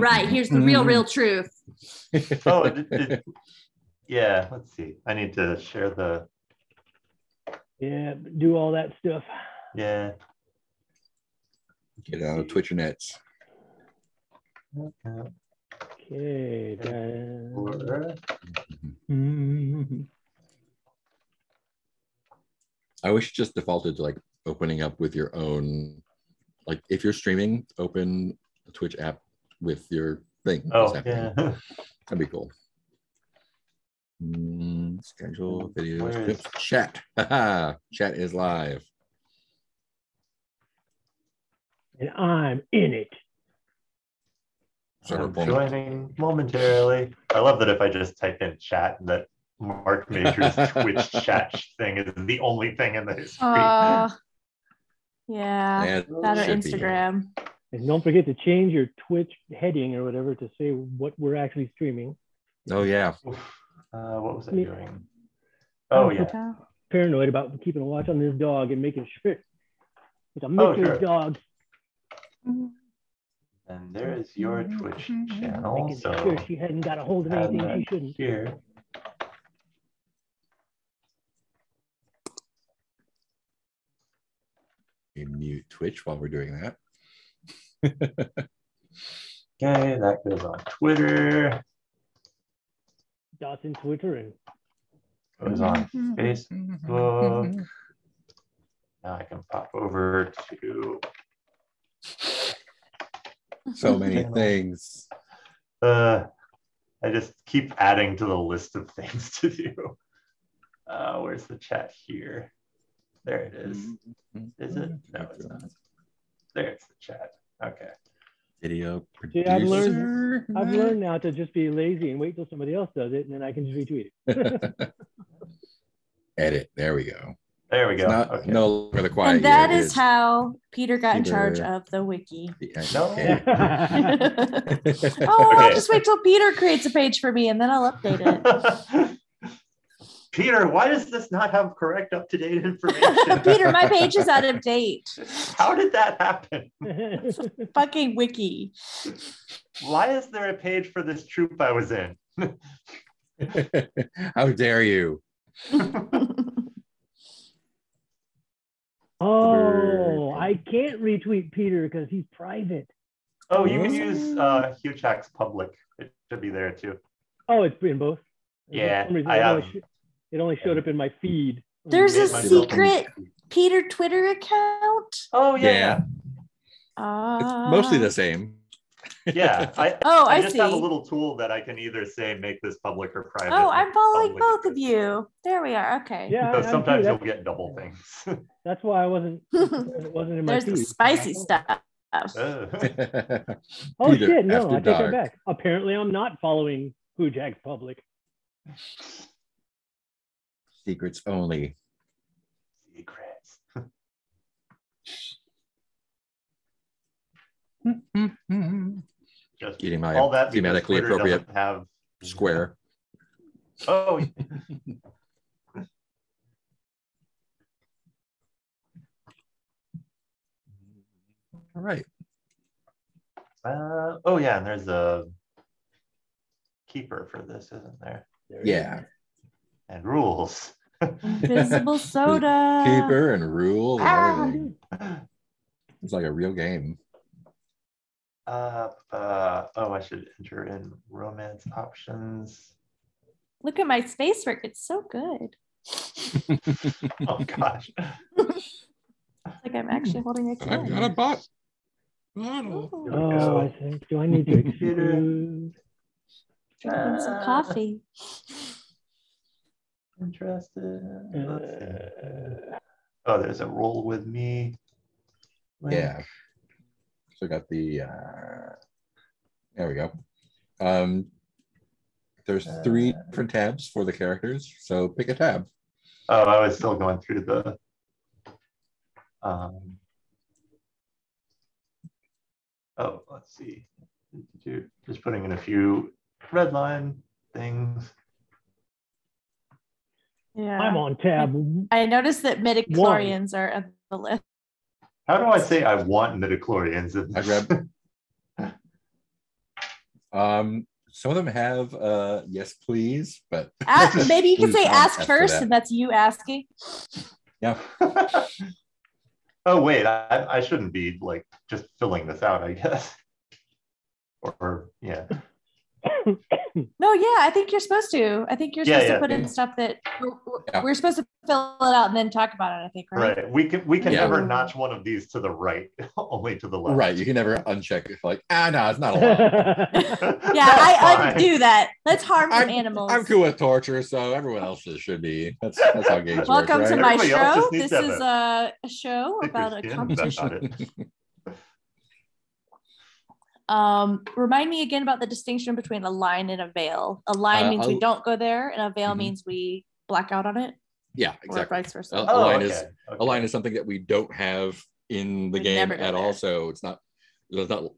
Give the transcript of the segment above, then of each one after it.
Right, here's the real truth. Oh, yeah, let's see. I need to share the... Yeah, do all that stuff. Yeah. Get out of Twitch nets. Okay. I wish it just defaulted to like opening up with your own, like if you're streaming, open a Twitch app with your thing. Oh, yeah. That'd be cool. Schedule videos. Chat. Chat is live. And I'm in it. I'm joining momentarily. I love that if I just type in chat, that Mark Major's Twitch chat thing is the only thing in the history. Yeah, that or Instagram. And don't forget to change your Twitch heading or whatever to say what we're actually streaming. Oh, yeah. What was I doing? Oh, yeah. Paranoid about keeping a watch on this dog and making sure it's a Mitchell's dog. And there's your Twitch channel. Making sure she hadn't got a hold of anything she shouldn't. Here. You mute Twitch while we're doing that. Okay, that goes on Twitter. Dots in Twitter and goes on Facebook. Now I can pop over to so many things. I just keep adding to the list of things to do. Where's the chat here? There it is. Is it? No, it's not. There's the chat. Okay. Video producer. See, I've learned now to just be lazy and wait till somebody else does it, and then I can just retweet it. Edit. There we go. There we go. Okay. No longer the quiet. And that is how Peter got in charge of the wiki. No. I'll just wait till Peter creates a page for me, and then I'll update it. Peter, why does this not have correct, up-to-date information? Peter, my page is out of date. How did that happen? Fucking wiki. Why is there a page for this troop I was in? How dare you? Oh, I can't retweet Peter because he's private. Oh, you can use Hugh Jack's public. It should be there too. Oh, it's in both? Yeah, it only showed up in my feed. There's a secret Peter Twitter account. Oh yeah. It's mostly the same. Yeah. I just have a little tool that I can either say make this public or private. Oh, I'm following both of you. There we are. Okay. Yeah. So sometimes you'll get double things. That's why it wasn't in my There's feed. the spicy stuff. Oh Peter, shit! No, I take that dark. back. Apparently, I'm not following Hugh Jack's public. Secrets only. Secrets. Just Getting my all that thematically appropriate have square. Oh. All right. Oh yeah, and there's a keeper for this, isn't there? Yeah. And rules. Invisible soda. Keeper and rule and everything. It's like a real game. Oh, I should enter in romance options. Look at my space work. It's so good. Oh gosh. It's like I'm actually holding a I've got a bot. Oh, I think. Do I need to exclude? Drinking some coffee. Interested. Oh, there's a roll with me link. Yeah. So got the there we go. There's 3 different tabs for the characters, so pick a tab. Oh, I was still going through the oh, let's see. Just putting in a few red line things. Yeah. I'm on tab. I noticed that midichlorians are on the list. How do I say I want midichlorians in I this? grab Some of them have yes, please, but Maybe you can say ask for first, that. and that's you asking. Yeah. Oh wait, I shouldn't be like just filling this out, I guess. Or yeah. No, yeah, I think you're supposed to. I think you're supposed to put in stuff that we're supposed to fill it out and then talk about it, I think, right? Right. We can Yeah. never notch one of these to the right, only to the left. Right. You can never uncheck if like, no, it's not allowed. Yeah, I undo that. Let's harm some I'm animals. cool with torture, so everyone else should be. That's how games Welcome work, to right? my Everybody else show. just needs This to have is a show Thick about a skin competition. about it. Remind me again about the distinction between a line and a veil. A line means we don't go there, and a veil means we black out on it. Yeah, exactly. Or vice versa. A line is something that we don't have in the game at all. So it's not. So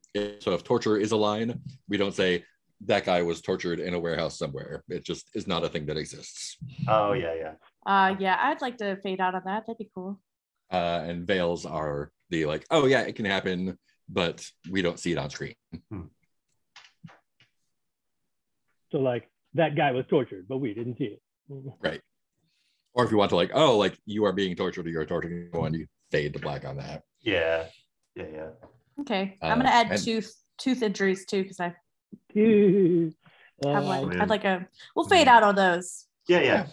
if torture is a line, we don't say that guy was tortured in a warehouse somewhere. It just is not a thing that exists. Oh yeah. Yeah, I'd like to fade out on that. That'd be cool. And veils are the like, oh yeah, it can happen, but we don't see it on screen. So like that guy was tortured, but we didn't see it. Right. Or if you want to like, oh, like you are being tortured or you're torturing anyone, you fade to black on that. Yeah. Okay. I'm gonna add tooth injuries too, because I have one. I'd like we'll fade out on those. Yeah.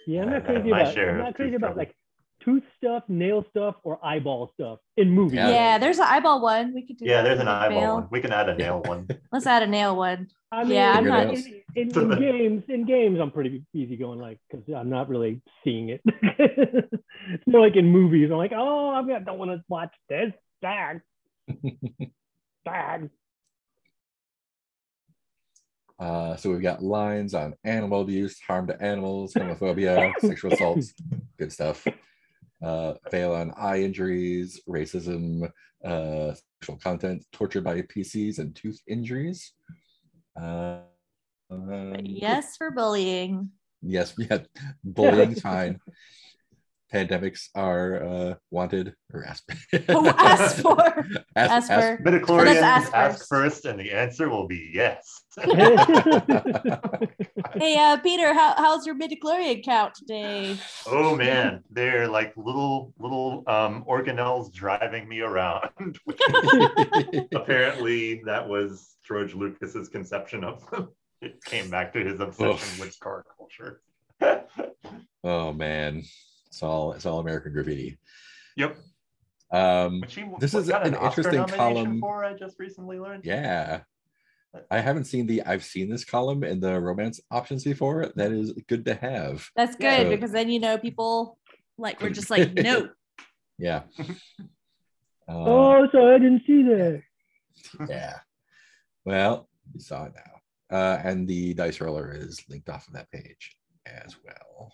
Yeah, I'm not crazy about like tooth stuff, nail stuff, or eyeball stuff in movies. Yeah, there's an eyeball one. We could do. Yeah, there's an eyeball one. We can add a nail one. Let's add a nail one. I mean, yeah, I'm not in games. I'm pretty easy going, like, because I'm not really seeing it. It's more like in movies. I'm like, oh, I don't want to watch this. Dag. So we've got lines on animal abuse, harm to animals, homophobia, sexual assaults, good stuff. Fail on eye injuries, racism, sexual content, torture by PCs, and tooth injuries. Yes for bullying. Yes, yeah, bullying's fine. Pandemics are wanted or asked. Ask for. Midichlorians ask first, and the answer will be yes. Hey, Peter, how's your midichlorian count today? Oh man, they're like little organelles driving me around. Apparently, that was George Lucas's conception of them. It came back to his obsession with car culture. Oh man. It's all American graffiti. Yep. This is an interesting column. I just recently learned. Yeah. I haven't seen I've seen this column in the romance options before. That is good to have. That's good because then people we're just like no. Yeah. So I didn't see that. Yeah. Well, you saw it now. And the dice roller is linked off of that page as well.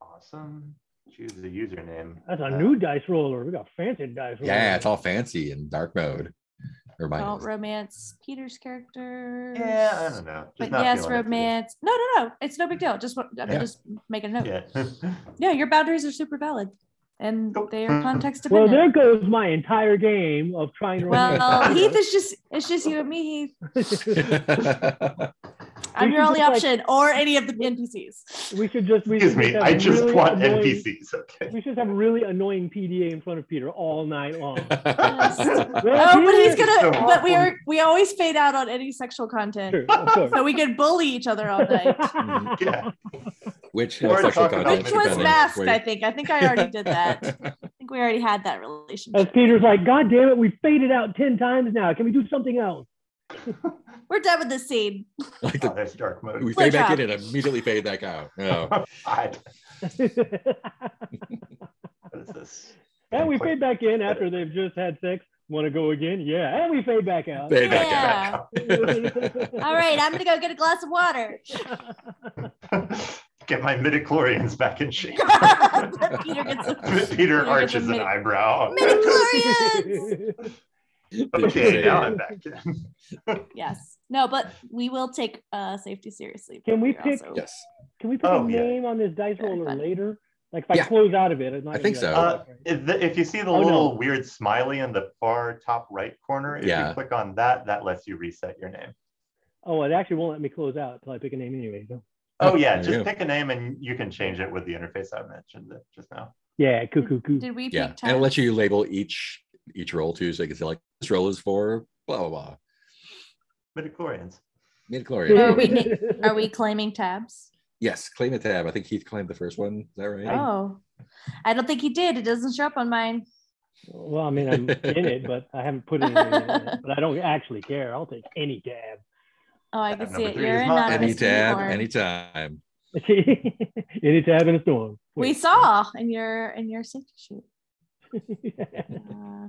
Awesome. Choose the username. That's a new dice roller. We got fancy dice roller. Yeah, it's all fancy in dark mode. Adult romance, Peter's character. Yeah, I don't know. But yes, romance. No. It's no big deal. Just make a note. Yeah, your boundaries are super valid. And they are context dependent. Well, there goes my entire game of trying to. Well, Heath it's just you and me, Heath. I'm your only option, or any of the NPCs. We should just. Excuse me, I just want NPCs. Okay. We should have really annoying PDA in front of Peter all night long. Yes. But he's gonna. But we always fade out on any sexual content, so we can bully each other all night. Yeah. Which was masked. I think I already did that. I think we already had that relationship. As Peter's like, God damn it, we faded out 10 times now. Can we do something else? We're done with this scene. That's dark mode. We fade back in and immediately fade back out. Oh. What is this? And we fade back in after they've just had sex. Want to go again? Yeah. And we fade back out. Fade back out. All right, I'm going to go get a glass of water. Get my midichlorians back in shape. Peter arches an eyebrow. Midichlorians! Okay, now I'm back in. Yes. No, but we will take safety seriously. Can we pick? Yes. Can we pick a name on this dice roller later? Like if I close out of it, it's not I think like, so. If you see the little weird smiley in the far top right corner, if you click on that, that lets you reset your name. Oh, it actually won't let me close out until I pick a name anyway. So. Oh yeah, just pick a name and you can change it with the interface I mentioned just now. Yeah, cool. Did we pick and it lets you label each role too, so you can say like this role is for blah blah blah. Midichlorians. Are we claiming tabs? Yes, claim a tab. I think Heath claimed the first one. Is that right? Oh, I don't think he did. It doesn't show up on mine. Well, I mean, I'm in it, but I haven't put anything in it. But I don't actually care. I'll take any tab. Oh, I can see it. You're in on any tab, anytime. Any tab in a storm. We saw in your safety sheet.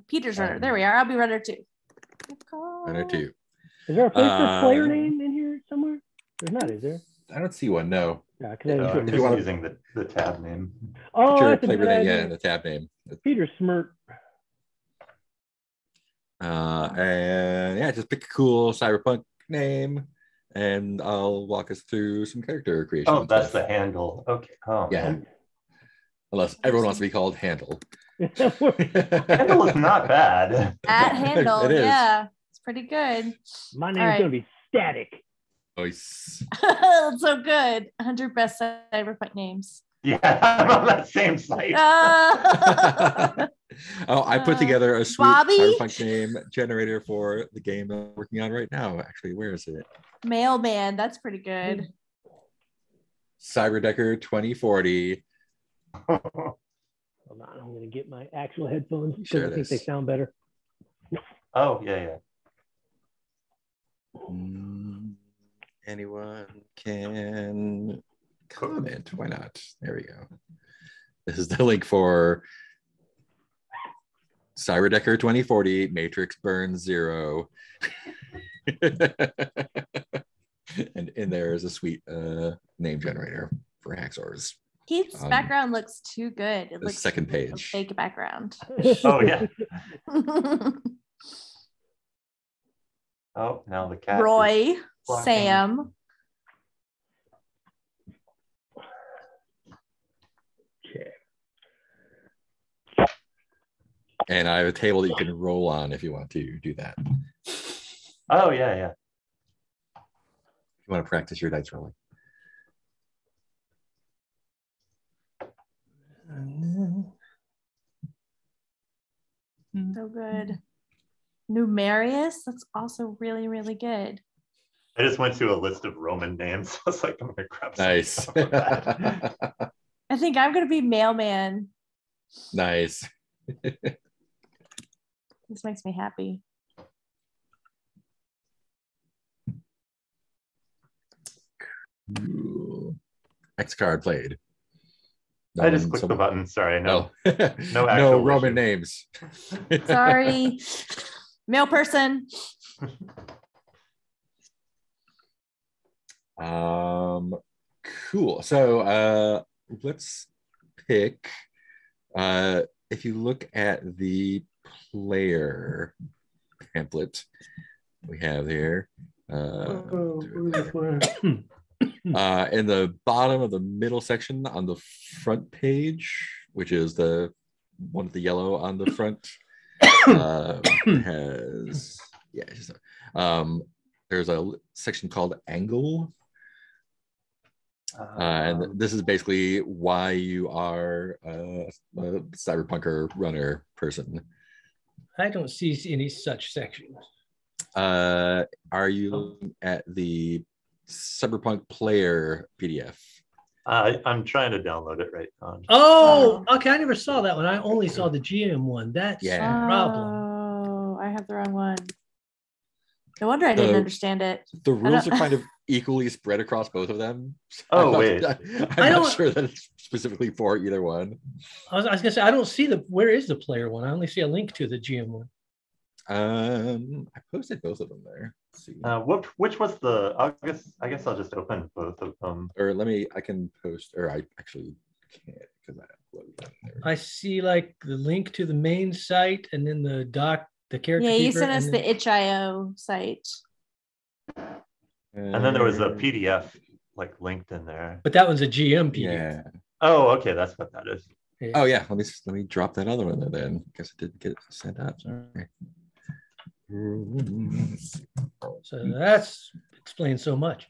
Peter's runner. There we are. I'll be runner 2. Runner 2. Is there a place for player name in here somewhere? There's not, is there? I don't see one. No. Yeah, I'm just using the tab name. Oh, that's a good idea. Yeah, the tab name. Peter Smirt. And yeah, just pick a cool cyberpunk name, and I'll walk us through some character creation. Oh, that's the handle. Okay. Oh, yeah. Man. Unless everyone wants to be called Handle. Handle is not bad. At Handle, yeah, it's pretty good. My name's gonna be Static. Nice. That's so good. 100 best cyberpunk names. Yeah, I'm on that same site. I put together a sweet cyberpunk name generator for the game I'm working on right now. Actually, where is it? Mailman. That's pretty good. Cyberdecker 2040. Hold on, I'm gonna get my actual headphones because I think they sound better. Oh yeah. Anyone can comment. Why not? There we go. This is the link for Cyberdecker 2040 Matrix Burn 0. And in there is a sweet name generator for Hacksaws. Keith's background looks too good. It looks second page. Like a fake background. Oh yeah. Oh, now the cat. Roy, Sam. Okay. And I have a table that you can roll on if you want to do that. Oh yeah. If you want to practice your dice rolling. So good. Numerius, that's also really, really good. I just went to a list of Roman names. I was like, I'm gonna grab some nice. stuff from that. I think I'm gonna be Mailman. Nice. This makes me happy. Cool. X card played. I just clicked the button. Sorry, no no Roman names. Sorry, male person. Cool. So let's pick. If you look at the player pamphlet we have here. In the bottom of the middle section on the front page, which is the one with the yellow on the front, has there's a section called angle, and this is basically why you are a cyberpunker runner person. I don't see any such sections. Are you looking at the Cyberpunk player PDF? I'm trying to download it right now. Oh, okay. I never saw that one. I only saw the GM one. That's the problem. Oh, I have the wrong one. No wonder I didn't understand it. The rules are kind of equally spread across both of them. Oh, wait. I'm not sure that it's specifically for either one. I was gonna say I don't see where is the player one? I only see a link to the GM one. I posted both of them there. Let's see. Which was the I guess I'll just open both of them. Or I can post, or I actually can't because I uploaded them there. I see like the link to the main site and then the character. Yeah, you sent us the itch.io site. And then there was a PDF like linked in there. But that one's a GM PDF. Yeah. Oh, okay, that's what that is. Yeah. Oh yeah, let me drop that other one then. Guess it didn't get sent out. Sorry. So that's explains so much.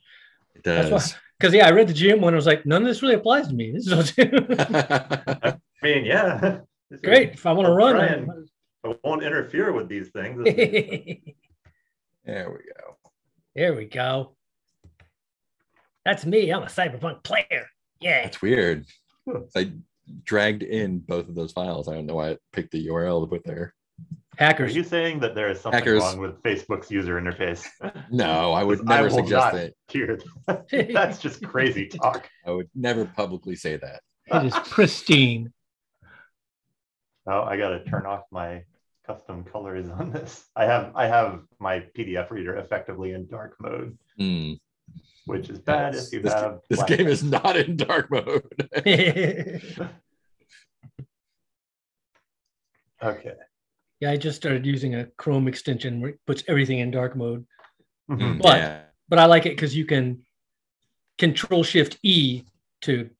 It does. That's why, because I read the GM one. I was like, none of this really applies to me. This is I mean, yeah. great. If I want to run, I won't interfere with these things. There we go. There we go. That's me. I'm a Cyberpunk player. Yeah. That's weird. I dragged in both of those files. I don't know why it picked the URL to put there. Hackers. Are you saying that there is something wrong with Facebook's user interface? No, I would never suggest that. Hear that. That's just crazy talk. I would never publicly say that. It is pristine. Oh, I got to turn off my custom colors on this. I have my PDF reader effectively in dark mode, which is bad if you have. This game is not in dark mode. Okay. Yeah, I just started using a Chrome extension where it puts everything in dark mode. Mhm. But I like it because you can Control-Shift-E to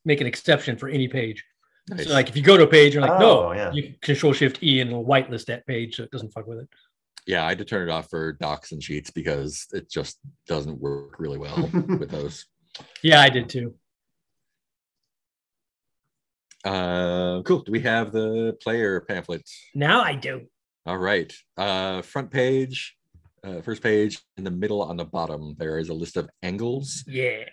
make an exception for any page. Nice. So like if you go to a page, you're like, yeah. you can Control-Shift-E and it'll whitelist that page so it doesn't fuck with it. Yeah, I had to turn it off for docs and sheets because it just doesn't work really well with those. Yeah, I did too. Cool. Do we have the player pamphlet? Now I do. All right. Front page, first page in the middle on the bottom, there is a list of angles. Yeah.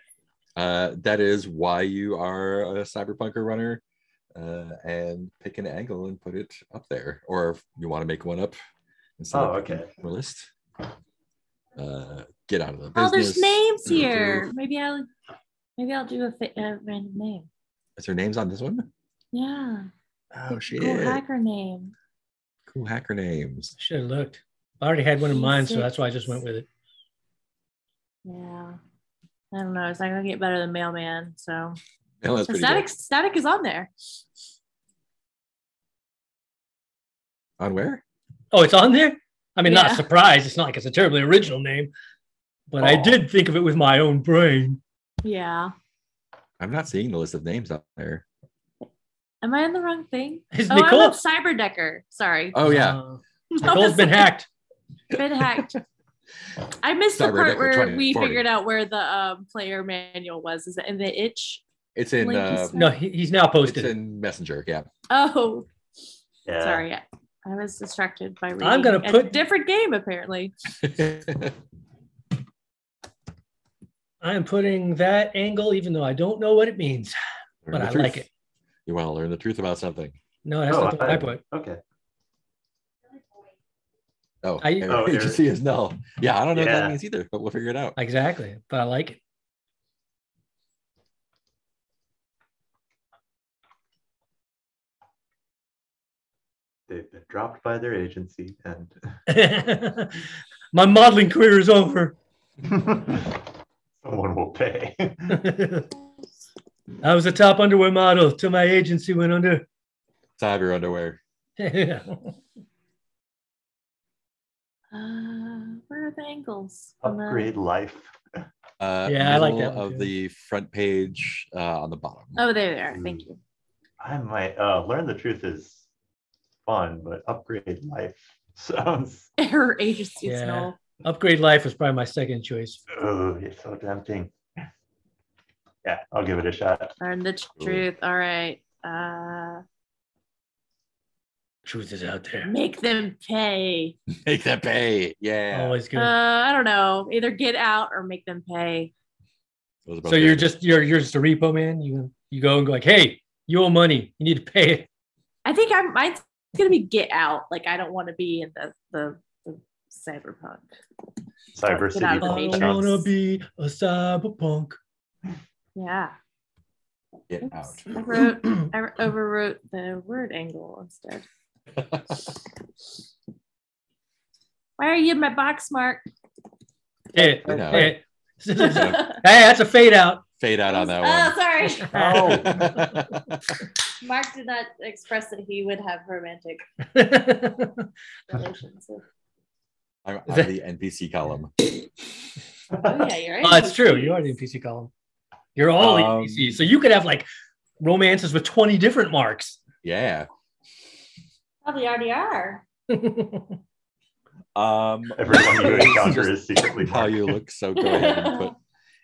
That is why you are a Cyberpunker runner. And pick an angle and put it up there. Or if you want to make one up instead of okay. a list. Get out of the business. Oh, there's names here. Maybe I'll do a random name. Is there names on this one? Yeah. Oh shit. Cool hacker name. Cool hacker names. Should have looked. I already had one in mind, so that's why I just went with it. Yeah. I don't know. It's not gonna get better than Mailman. So Yeah, that's pretty good. Static is on there. On where? Oh, it's on there? I mean, Yeah. not a surprise. It's not like it's a terribly original name. But I did think of it with my own brain. Yeah. I'm not seeing the list of names out there. Am I in the wrong thing? Is Oh, Nicole? I'm Cyberdecker. Sorry. Oh yeah. Nicole's been hacked. Been hacked. I missed the Cyberdecker part where 2040. we figured out where the player manual was. Is it in the itch? It's in Link is- No, he's now it's posted. in Messenger, yeah. Oh, Yeah. sorry. I was distracted by reading I'm gonna a put- different game apparently. I am putting that angle, even though I don't know what it means, Learn but the I truth. like it. You want to learn the truth about something. No, that's not the one I put. Okay. Oh, I- agency is null. Yeah, I don't know what Yeah. that means either, but we'll figure it out. Exactly, but I like it. They've been dropped by their agency and My modeling career is over. someone will pay. I was a top underwear model till my agency went under. Cyber underwear. Where are the angles? Upgrade life. Yeah, I like that one of too. the front page on the bottom. Oh, there they are. Thank you. I might learn the truth is fun, but upgrade life sounds Error agency is Yeah. null. Upgrade life was probably my second choice. it's so tempting. Yeah, I'll give it a shot. Learn the truth. All right. Truth is out there. Make them pay. Make that pay. Yeah. Always good. I don't know. Either get out or make them pay. Those are both So you're good. you're just a repo man. You go and go like, hey, you owe money. You need to pay it. I think mine's gonna be get out. Like I don't want to be in the cyberpunk. Cyber Get out of the City. matrix. I wanna be a cyberpunk. Yeah. Get Oops. out. I overwrote the word angle instead. Why are you in my box, Mark? Hey, You know. hey. Hey, that's a fade out. Fade out on that Oh, one. sorry. Mark did not express that he would have romantic relations. I'm the NPC column. Oh yeah, you're right. Oh, it's true. You are the NPC column. You're all the NPCs. So you could have like romances with 20 different marks. Yeah. Probably already are. Everyone you encounter is secretly how marked. you look. So go ahead and put.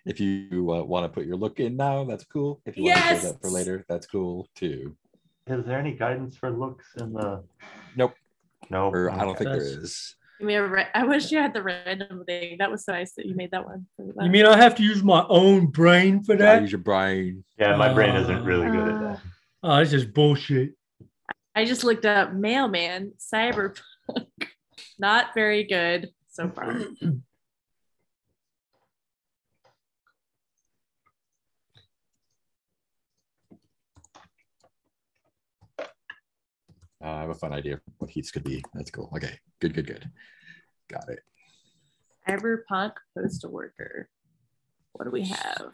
If you want to put your look in now, that's cool. If you want to save that for later, that's cool too. Is there any guidance for looks in the? Nope. No, Or I don't think there is. Give me I wish you had the random thing. That was so nice that you made that one. You mean I have to use my own brain for Gotta that? use your brain. Yeah, my brain isn't really good at that. Oh, this is bullshit. I just looked up mailman, cyberpunk. Not very good so far. I have a fun idea of what heats could be. That's cool. Okay, good. Got it. Cyberpunk postal worker. What do we have?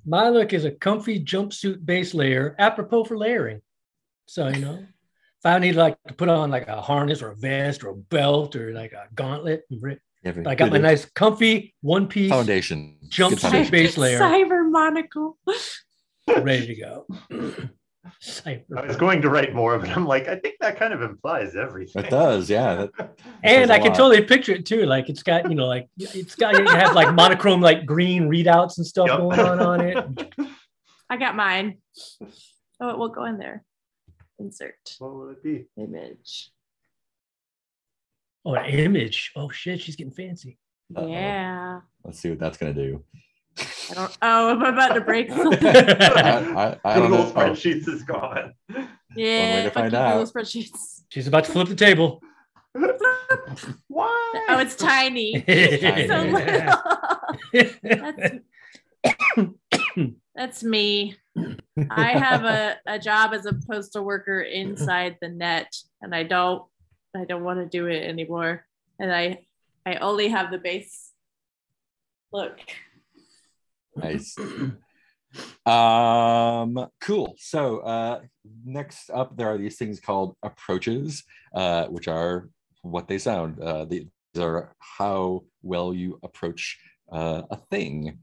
My look is a comfy jumpsuit base layer, apropos for layering. So, you know, if I need like to put on like a harness or a vest or a belt or like a gauntlet, but I got my nice comfy one piece foundation jumpsuit base layer. Cyber monocle. Ready to go. I was going to write more, but I'm like, I think that kind of implies everything. It does, yeah. And I can totally picture it too. Like it's got, you know, like it's got you have like monochrome, like green readouts and stuff going on it. I got mine. Oh, it will go in there. Insert. What will it be? Image. Oh, an image. Oh shit, she's getting fancy. Yeah. Let's see what that's gonna do. I don't. Oh, I'm about to break. I don't know. Spreadsheets is gone. Yeah. One way to find out. Spreadsheets. She's about to flip the table. What? Oh, it's tiny. So little. That's me. I have a job as a postal worker inside the net, and I don't want to do it anymore. And I only have the base look. Nice. Cool. So next up, there are these things called approaches, which are what they sound. These are how well you approach a thing.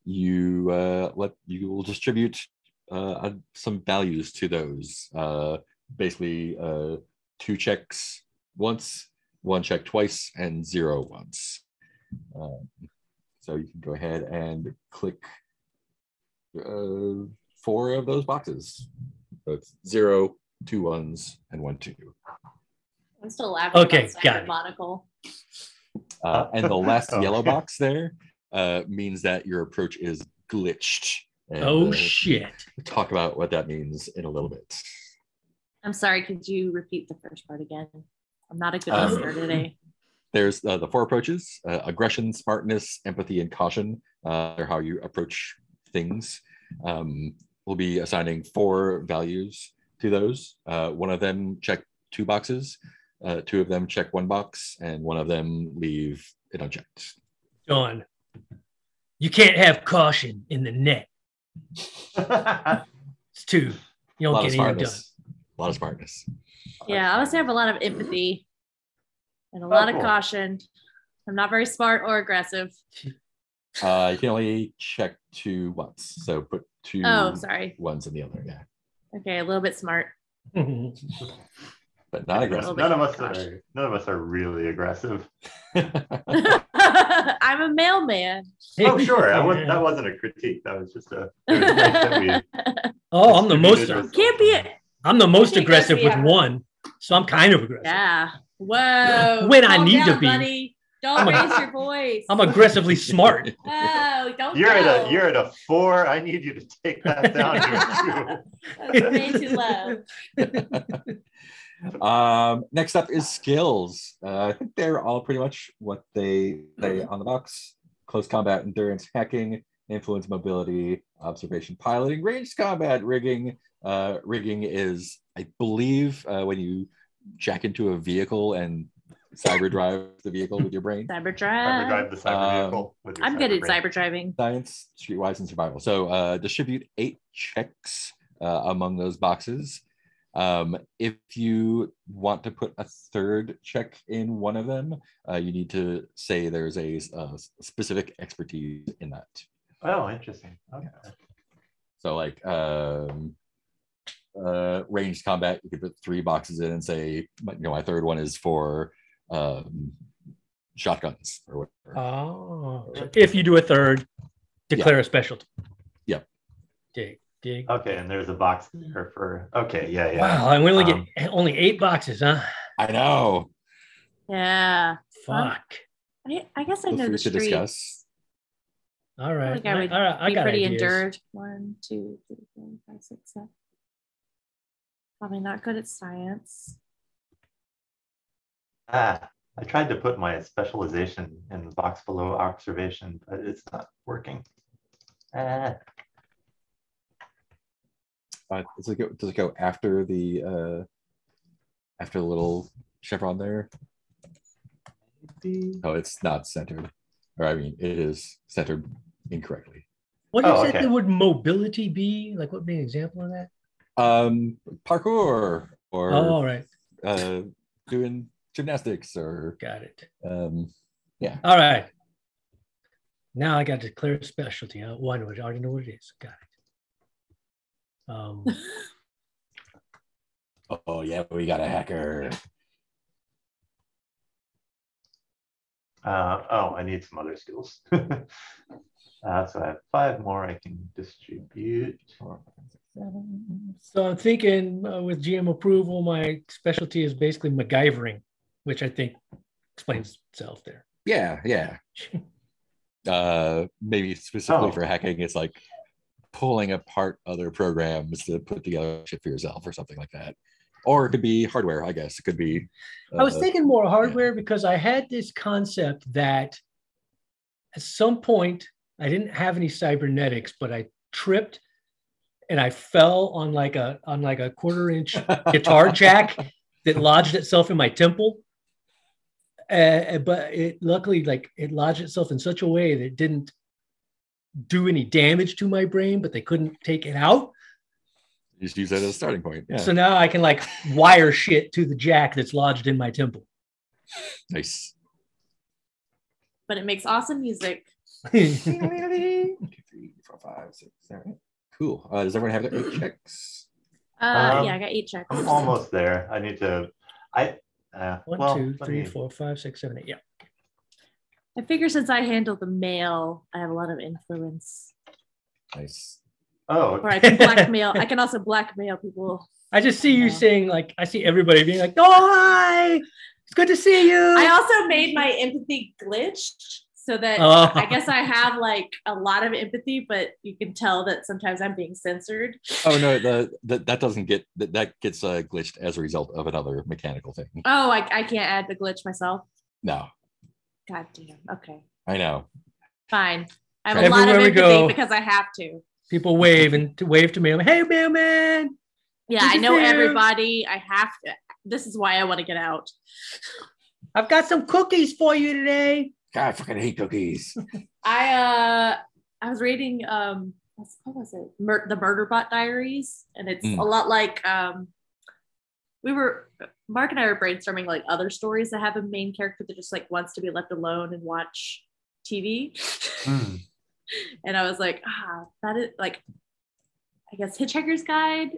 You will distribute some values to those. Basically, 2 checks once, 1 check twice, and 0 once. So you can go ahead and click 4 of those boxes. So it's 0, 2 ones, and 1 2. I'm still laughing. Okay, about got it. Monocle. And the last yellow box there means that your approach is glitched. And, shit. Talk about what that means in a little bit. I'm sorry. Could you repeat the first part again? I'm not a good listener today. There's the 4 approaches: aggression, smartness, empathy, and caution. Are how you approach things. We'll be assigning 4 values to those. One of them check 2 boxes, 2 of them check 1 box, and 1 of them leave it unchecked. John, you can't have caution in the net. It's 2. You don't get anything done. A lot of smartness. Yeah, I also have a lot of empathy and a lot of caution. I'm not very smart or aggressive. You can only check 2 once, so put 2 ones in the other. Yeah. Okay, a little bit smart, but not aggressive. None of us are really aggressive. I'm a mailman. Oh, sure. That wasn't a critique. That was just a. It was nice that we oh, I'm the most. Can't be it. I'm the most aggressive with 1, so I'm kind of aggressive. Yeah. Whoa. When I need to be. Buddy. Don't raise your voice. I'm aggressively smart. Oh, don't. You're at a 4. I need you to take that down to a 2. That's way too low. Next up is skills. I think they're all pretty much what they say on the box: close combat, endurance, hacking, influence, mobility, observation, piloting, ranged combat, rigging. Rigging is, I believe, when you jack into a vehicle and cyber drive the vehicle with your brain. Cyber drive the cyber vehicle with your I'm good at brain. cyber driving. Science, streetwise, and survival. So distribute 8 checks among those boxes. If you want to put a 3rd check in one of them, you need to say there's a specific expertise in that. Oh, interesting. Okay. So like ranged combat, you could put 3 boxes in and say, my third one is for shotguns or whatever. Oh, so if you do a third, declare a specialty. Yep. Dig. Okay, and there's a box there for. Okay, yeah. Wow, and we only get only 8 boxes, huh? I know. Yeah. Fuck. I guess I Feel know free the to street. discuss. All right. I would I be got pretty ideas. endured. 1, 2, 3, 4, 5, 6, 7. Probably not good at science. I tried to put my specialization in the box below observation, but it's not working. Does it go after the little chevron there? Oh, it's not centered. Or I mean, it is centered incorrectly. What does the word mobility be? Like, what would be an example of that? Parkour or all right. Doing gymnastics or got it. Yeah. All right. Now I got to declare a specialty. One, I already know what it is. Got it. Oh yeah, we got a hacker. I need some other skills. So I have 5 more I can distribute. So I'm thinking with GM approval, my specialty is basically MacGyvering, which I think explains itself there. Yeah. Maybe specifically for hacking, it's like pulling apart other programs to put together shit for yourself or something like that. Or it could be hardware, I guess. It could be. I was thinking more hardware because I had this concept that at some point I didn't have any cybernetics, but I tripped and I fell on like a 1/4-inch guitar jack that lodged itself in my temple. But it luckily it lodged itself in such a way that it didn't do any damage to my brain, but they couldn't take it out. Just use that as a starting point. Yeah. So now I can wire shit to the jack that's lodged in my temple. Nice. But it makes awesome music. 2, 3, 4, 5, 6, 7. Cool. Does everyone have their 8 checks? Yeah, I got 8 checks. I'm almost there. I need to. 1, 2, 3, 4, 5, 6, 7, 8. Yeah. I figure since I handle the mail, I have a lot of influence. Nice. Oh, or I can blackmail. I can also blackmail people. I just see you saying, like, I see everybody being like, oh, hi, it's good to see you. I also made my empathy glitched so that I guess I have like a lot of empathy, but you can tell that sometimes I'm being censored. Oh no, that doesn't get that gets glitched as a result of another mechanical thing. Oh, I can't add the glitch myself. No. God damn. Okay. I know. Fine. I have a lot of empathy because I have to. People wave to me. I'm like, hey, mailman. Yeah, I know everybody. I have to. This is why I want to get out. I've got some cookies for you today. God, I fucking hate cookies. I was reading what was it? The Murderbot Diaries, and it's a lot like Mark and I were brainstorming like other stories that have a main character that just like wants to be left alone and watch TV. And I was like, that is like, I guess Hitchhiker's Guide,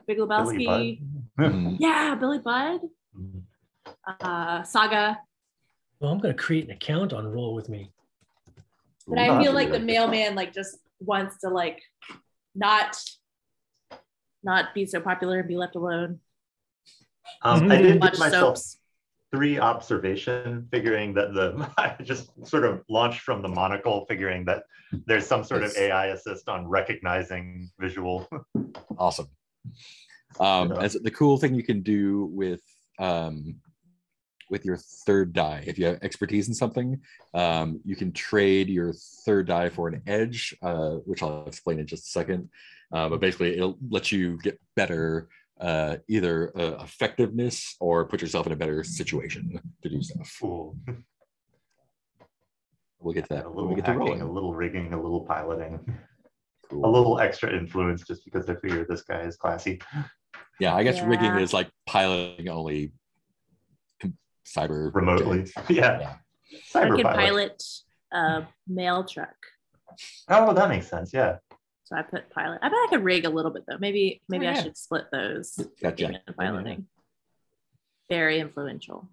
Big Lebowski. Yeah, Billy Budd. Saga. Well, I'm gonna create an account on Roll With Me. But I feel like the mailman like just wants to like not be so popular and be left alone. I did give myself 3 observation, figuring that I just sort of launched from the monocle, figuring that there's some sort of AI assist on recognizing visual. Awesome. As the cool thing you can do with your third die, if you have expertise in something, you can trade your third die for an edge, which I'll explain in just a second. But basically, it'll let you get better either effectiveness or put yourself in a better situation to do stuff. Cool. We'll get to that. A little we get to hacking, rolling. a little rigging, a little piloting. Cool. A little extra influence just because I figure this guy is classy. Yeah, I guess rigging is like piloting only cyber remotely. jets. Yeah. I can pilot a mail truck. Oh, that makes sense. Yeah. So I put pilot. I bet I could rig a little bit though. Maybe yeah. I should split those. Gotcha. Rigging and piloting. Very influential.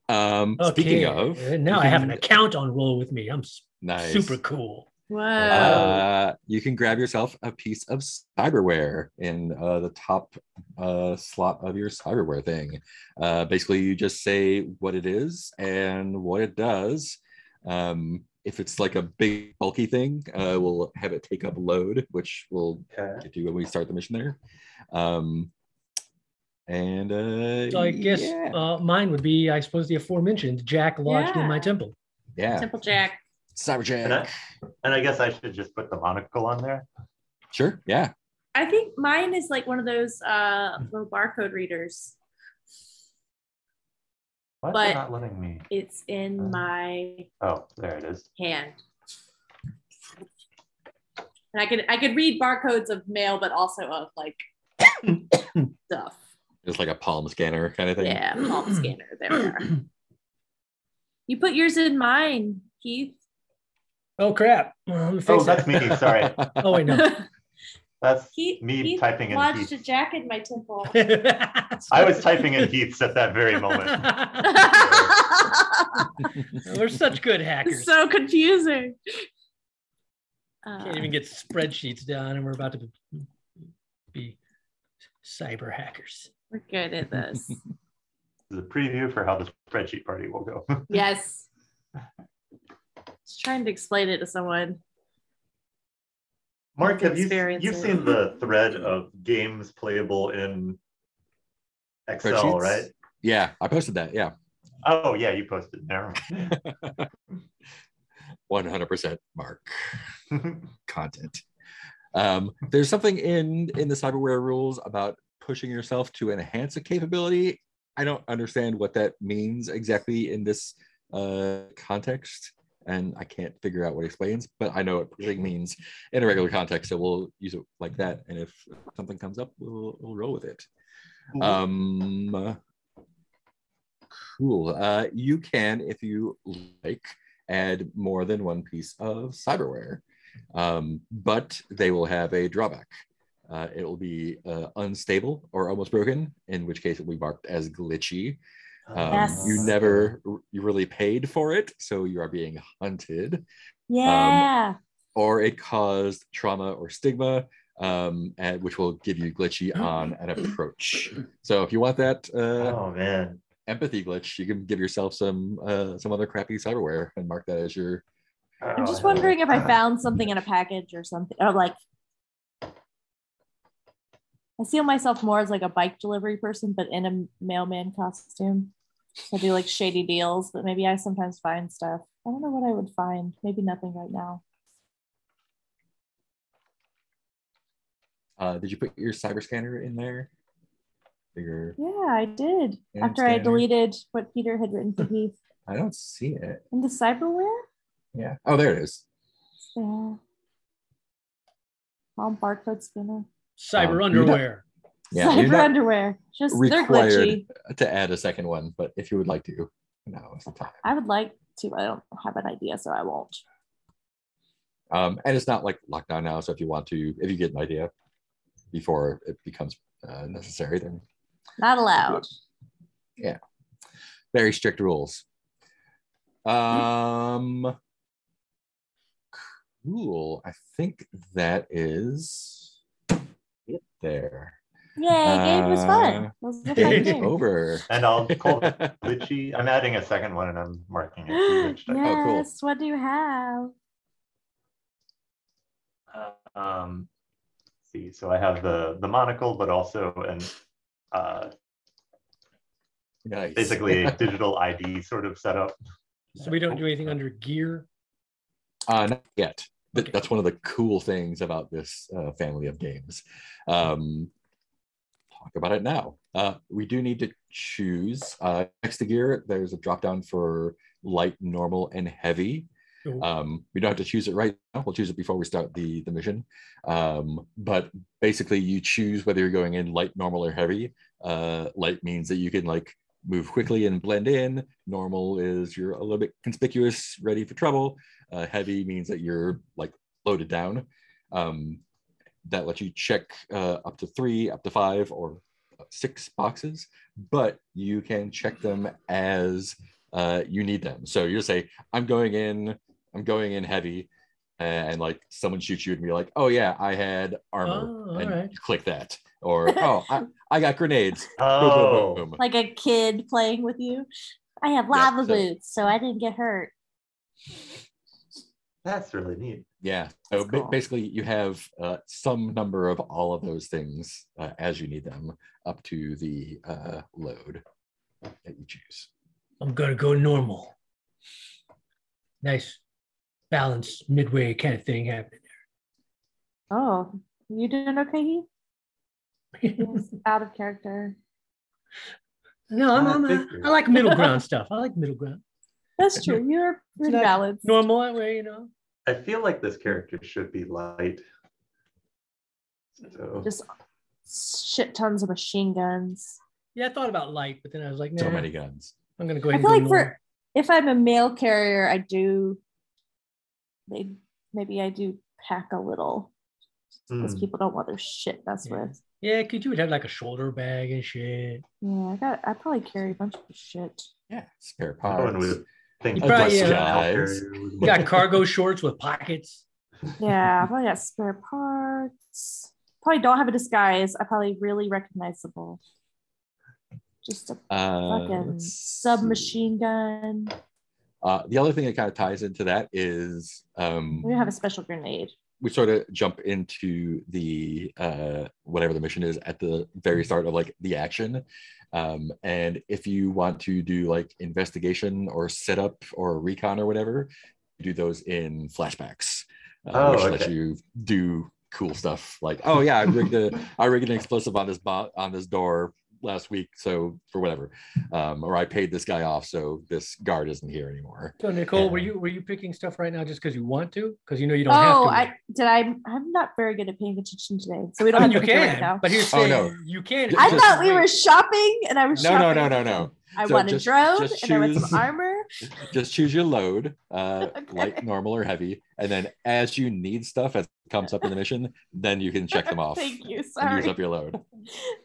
Speaking of, now I have an account on roll with me. I'm nice. super cool. Whoa. You can grab yourself a piece of cyberware in the top slot of your cyberware thing. Basically, you just say what it is and what it does. If it's like a big bulky thing, we'll have it take up load, which we'll get to when we start the mission there. So I guess mine would be, I suppose, the aforementioned Jack lodged in my temple. Yeah. Temple Jack. Cyber Jack. And I guess I should just put the monocle on there. Sure. Yeah. I think mine is like one of those little barcode readers. Why is it not letting me? It's in my there it is. hand. And I could read barcodes of mail, but also of like stuff. It's like a palm scanner kind of thing. Yeah, palm scanner. There we are. You put yours in mine, Keith. Oh crap! That's me. Sorry. Oh wait, no. That's me typing in lodged Heath. a Jack in my temple. I was typing in Heath's at that very moment. We're such good hackers. It's so confusing. Can't even get spreadsheets down, and we're about to be cyber hackers. We're good at this. This is a preview for how the spreadsheet party will go. Yes. Just trying to explain it to someone. Mark, have you've seen the thread of games playable in Excel, right? Yeah, I posted that. Yeah. Oh yeah, you posted. Never mind. 100% Mark content. There's something in the cyberware rules about pushing yourself to enhance a capability. I don't understand what that means exactly in this context, and I can't figure out what it explains, but I know what pushing means in a regular context, so we'll use it like that, and if something comes up, we'll roll with it. Cool. You can, if you like, add more than one piece of cyberware, but they will have a drawback. It will be unstable or almost broken, in which case it will be marked as glitchy. You really paid for it, so you are being hunted. Yeah. Or it caused trauma or stigma, which will give you glitchy on an approach. So if you want that empathy glitch, you can give yourself some other crappy cyberware and mark that as your. I'm just wondering if I found something in a package or something, or like. I see myself more as like a bike delivery person, but in a mailman costume. I do like shady deals, but maybe I sometimes find stuff. I don't know what I would find. Maybe nothing right now. Did you put your cyber scanner in there? Yeah, I did. After I deleted what Peter had written for Heath. I don't see it. In the cyberware? Yeah. Oh, there it is. Yeah. Barcode scanner. Cyber underwear. Yeah, cyber underwear. Just they're glitchy. To add a second one, but if you would like to, now is the time. I would like to. I don't have an idea, so I won't. And it's not like lockdown now, so if you want to, if you get an idea before it becomes necessary, then not allowed. Yeah, very strict rules. Cool. I think that is it there. Yay, game was fun. Game's over. And I'll call it glitchy. I'm adding a second one and I'm marking it. Yes, oh, cool. What do you have? See, so I have the monocle, but also nice. Basically a digital ID sort of setup. So we don't do anything under gear? Not yet. Okay. That's one of the cool things about this family of games. Talk about it now. We do need to choose. Next to gear, there's a drop down for light, normal, and heavy. We don't have to choose it right now. We'll choose it before we start the mission. But basically, you choose whether you're going in light, normal, or heavy. Light means that you can like move quickly and blend in. Normal is you're a little bit conspicuous, ready for trouble. Heavy means that you're like loaded down. That lets you check up to 3, up to 5, or 6 boxes, but you can check them as you need them. So you say, I'm going in heavy, and like someone shoots you and be like, oh yeah, I had armor, and you click that. Or I got grenades. Oh, boom, boom, boom. Like a kid playing with you. I have lava boots, so I didn't get hurt. that's really neat. Yeah. So Cool. basically, you have some number of all of those things as you need them up to the load that you choose. I'm gonna go normal. Nice balance midway kind of thing happening Oh, you doing okay, Heath? there. He's out of character. No, I like middle ground stuff. I like middle ground. That's true. You're pretty It's not balanced. normal that way, you know. I feel like this character should be light. So Just shit tons of machine guns. Yeah, I thought about light, but then I was like, nah, So many guns. I'm gonna go I ahead feel and like go normal. if I'm a male carrier, maybe I do pack a little because people don't want their shit messed with. Yeah, because you would have like a shoulder bag and shit. Yeah, I probably carry a bunch of shit. Yeah, spare no one parts. would think You probably, guys. You got cargo shorts with pockets. Yeah, I probably got spare parts. Probably don't have a disguise. I'm probably really recognizable. Just a fucking submachine gun. The other thing that kind of ties into that is We have a special grenade. we sort of jump into the whatever the mission is at the very start of like the action. And if you want to do like investigation or setup or recon or whatever, you do those in flashbacks, which lets you do cool stuff like, oh yeah, I rigged an explosive on this door last week, so for whatever, or I paid this guy off, so this guard isn't here anymore. So Nicole, were you picking stuff right now just because you want to? Because you know you don't have to. I'm not very good at paying attention today, so we don't have to pick it right now. But here's you can. I thought we were shopping, and I was shopping. No. I want a drone, and I want some armor. Just choose your load, Okay. light, normal, or heavy, and then as you need stuff as it comes up in the mission, then you can check them off. Thank you. And Sorry. use up your load.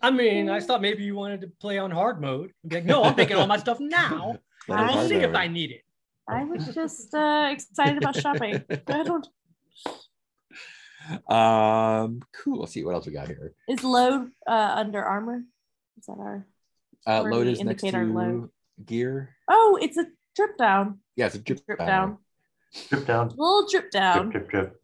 I mean, I thought maybe you wanted to play on hard mode. Be like, no, I'm taking all my stuff now. And we'll see if I need it. I was just excited about shopping. I don't. Cool. Let's see what else we got here. Is load under armor? Is that our load is next to load? Gear. Oh, it's a drip down. Yeah, it's a drip down. Drip down. A little drip down. Drip.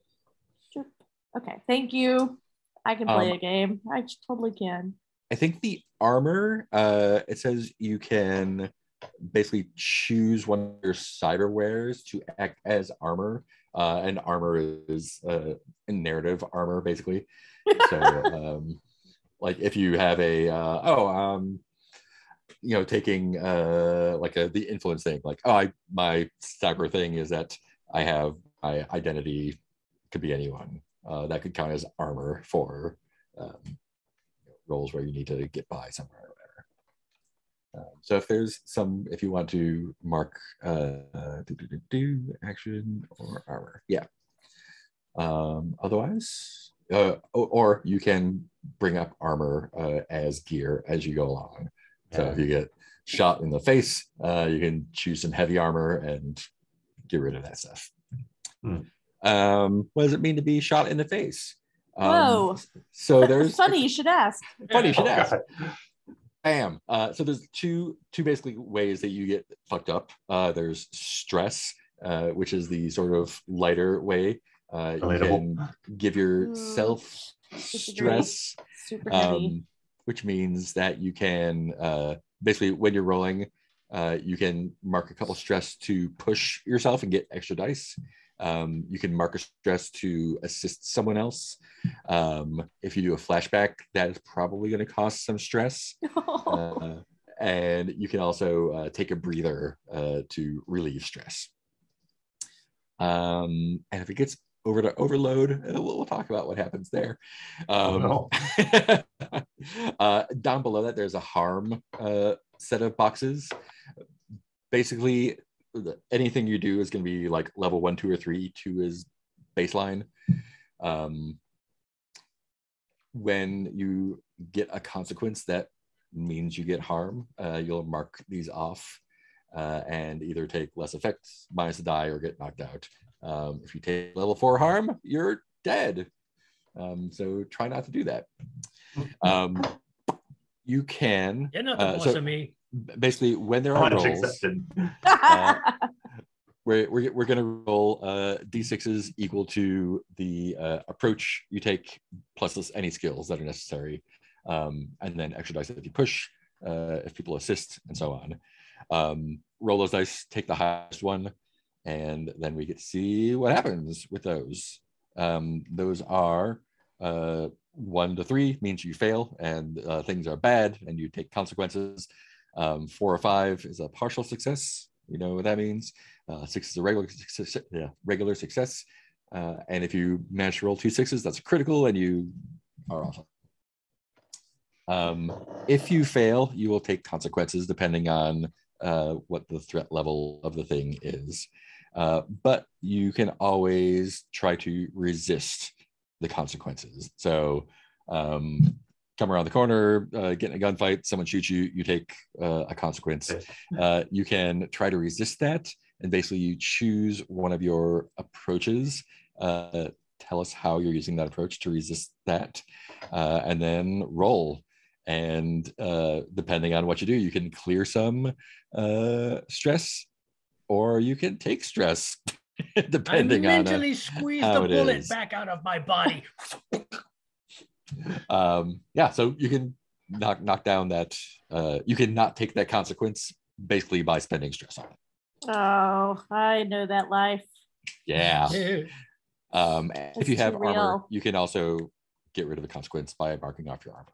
Okay, thank you. I can play a game. I totally can. I think the armor, it says you can basically choose one of your cyber wares to act as armor. And armor is narrative armor, basically. So, like if you have taking the influence thing, like, my cyber thing is that I have my identity could be anyone. That could count as armor for roles where you need to get by somewhere or whatever. So if you want to mark action or armor, otherwise, or you can bring up armor as gear as you go along. So if you get shot in the face, you can choose some heavy armor and get rid of that stuff. What does it mean to be shot in the face? Whoa. So there's funny you should ask. Funny you should ask. Bam. So there's two basically ways that you get fucked up. There's stress, which is the sort of lighter way. You can give yourself stress, super heavy. Which means that you can basically when you're rolling, you can mark a couple stress to push yourself and get extra dice. You can mark a stress to assist someone else. If you do a flashback, that is probably going to cost some stress. And you can also take a breather to relieve stress. And if it gets over to overload, we'll talk about what happens there. Down below that, there's a harm set of boxes. Basically, anything you do is going to be like level 1, 2, or 3. 2 is baseline. When you get a consequence that means you get harm, you'll mark these off and either take less effect, minus the die, or get knocked out. If you take level 4 harm, you're dead. So try not to do that. You can. You're not the boss of me. Basically, when there are rolls, we're going to roll d6s equal to the approach you take plus any skills that are necessary, and then extra dice if you push, if people assist, and so on. Roll those dice, take the highest one, and then we get to see what happens with those. Those are 1 to 3 means you fail and things are bad and you take consequences. 4 or 5 is a partial success. You know what that means. 6 is a regular success. And if you manage to roll 2 6s, that's a critical and you are awesome. If you fail, you will take consequences depending on what the threat level of the thing is. But you can always try to resist the consequences. So come around the corner, get in a gunfight, someone shoots you, you take a consequence. You can try to resist that, and basically you choose one of your approaches. Tell us how you're using that approach to resist that, and then roll. And depending on what you do, you can clear some stress, or you can take stress, depending on I mentally squeeze the bullet back out of my body. Yeah, so you can knock down that. You can not take that consequence basically by spending stress on it. Oh, I know that life. Yeah. If you have armor, you can also get rid of the consequence by marking off your armor.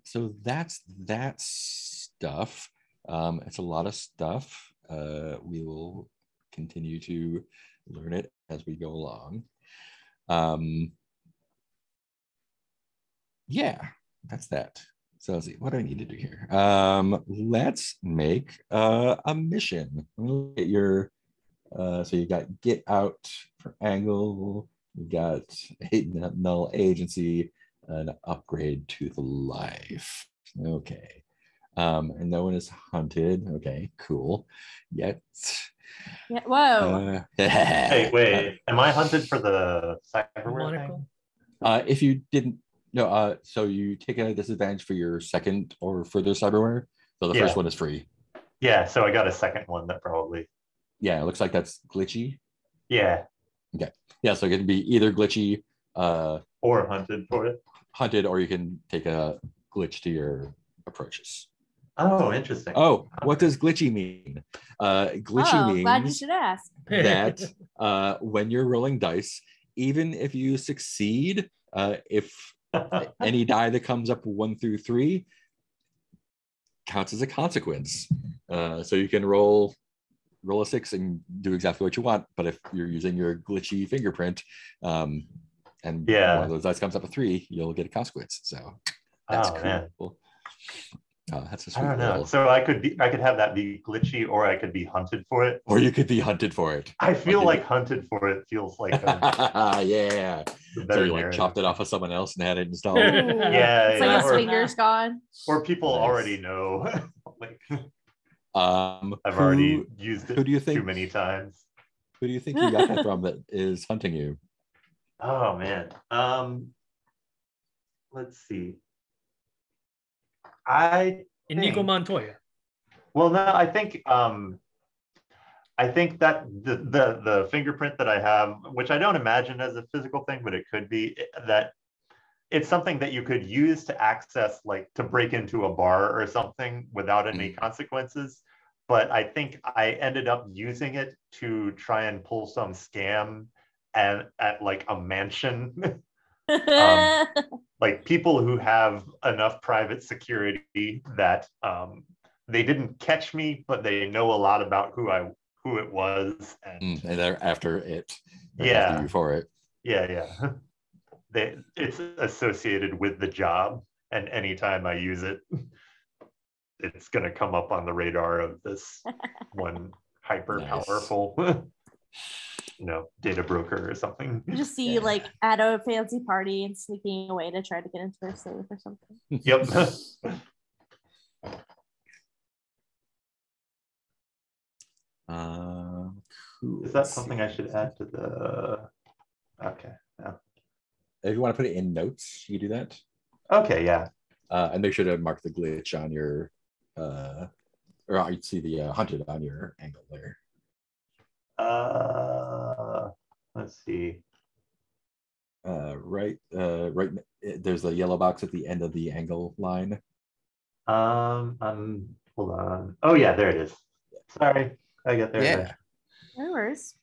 So that's that stuff. It's a lot of stuff. We will continue to learn it as we go along. Yeah, that's that. So let's see, what do I need to do here? Let's make a mission. Look at your, so you got get out for angle, you got hate null agency, an upgrade to the life. Okay. And no one is hunted. Okay, cool. Yet. Yeah, whoa. Hey, wait. Am I hunted for the cyberware thing? If you didn't, no, so you take a disadvantage for your second or further cyberware. So the first one is free. Yeah, so I got a second one that probably. Yeah, it looks like that's glitchy. Yeah. Okay. Yeah, so it can be either glitchy or hunted for it. Hunted, or you can take a glitch to your approaches. Oh, interesting. Oh, what does glitchy mean? Glitchy means glad you should ask. That when you're rolling dice, even if you succeed, if any die that comes up 1 through 3 counts as a consequence. So you can roll a 6 and do exactly what you want, but if you're using your glitchy fingerprint, and one of those dice comes up a 3, you'll get a consequence. So that's cool. Man. That's a sweet I don't know. roll. So I could have that be glitchy, or I could be hunted for it. Or you could be hunted for it. I feel like hunted for it feels like yeah. So you like chopped it off of someone else and had it installed. Yeah, it's like his fingers gone. Or people already know. Like I've already used it too many times. Who do you think you got that from that is hunting you? Oh man. Let's see. Inigo Montoya. Well, no, I think that the fingerprint that I have, which I don't imagine as a physical thing, but it could be, that it's something that you could use to access, like to break into a bar or something without any consequences. But I think I ended up using it to try and pull some scam at like a mansion. Like people who have enough private security that they didn't catch me, but they know a lot about who it was, and they're after it. After you for it. Yeah. It's associated with the job, and anytime I use it, it's going to come up on the radar of this one hyper powerful, data broker or something. You just see you like at a fancy party and sneaking away to try to get into their safe or something. Yep. Cool. Is that something I should add to the? Okay. No. If you want to put it in notes, you do that. Okay. Yeah. And make sure to mark the glitch on your, or you'd see the hunted on your angle there. Let's see. Right. There's a yellow box at the end of the angle line. Hold on. Oh yeah, there it is. Sorry, I got there. Yeah. No worries.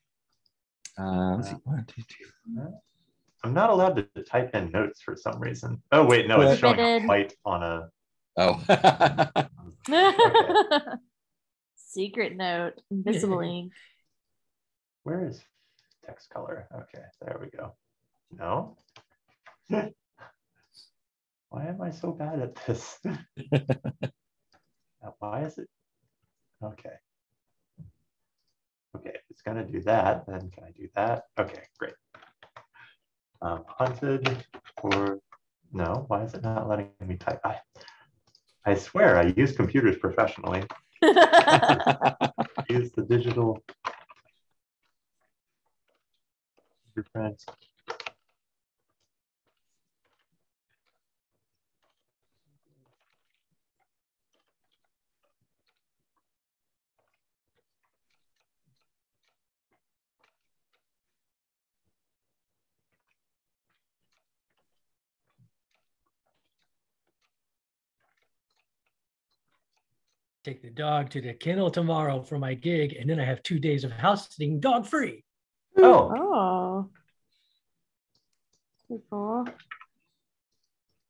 Let's see. 1, 2, 3. I'm not allowed to type in notes for some reason. Oh wait, no, it's showing a white on a. Oh. Okay. Secret note, invisible ink. Where is text color? Okay, there we go. No. Why am I so bad at this? Why is it? Okay. Okay, if it's gonna do that, then can I do that? Okay, great. Hunted or no? Why is it not letting me type? I swear I use computers professionally. Use the digital fingerprint. Take the dog to the kennel tomorrow for my gig, and then I have 2 days of house sitting dog free. Oh. Oh. Pretty cool.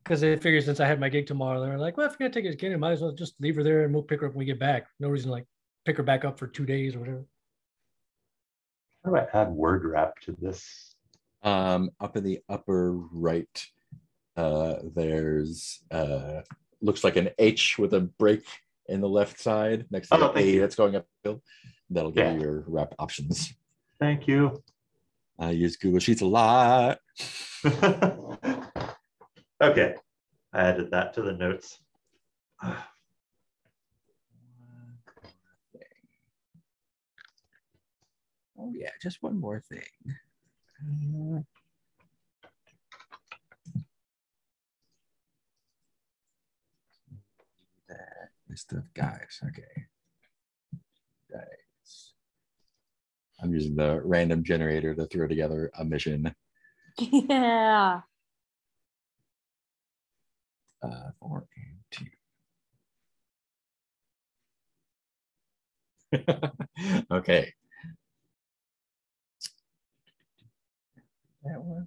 Because they figure since I had my gig tomorrow, they're like, well, if you're gonna take his kid, I might as well just leave her there and we'll pick her up when we get back. No reason to like pick her back up for 2 days or whatever. How do I add word wrap to this? Up in the upper right, there's looks like an H with a break in the left side next to the A that's going uphill. That'll give you your wrap options. Thank you. I use Google Sheets a lot. Okay, I added that to the notes. Oh yeah, just one more thing. That list of guys. Okay. Guys. I'm using the random generator to throw together a mission. Yeah. 4 and 2. Okay. That one.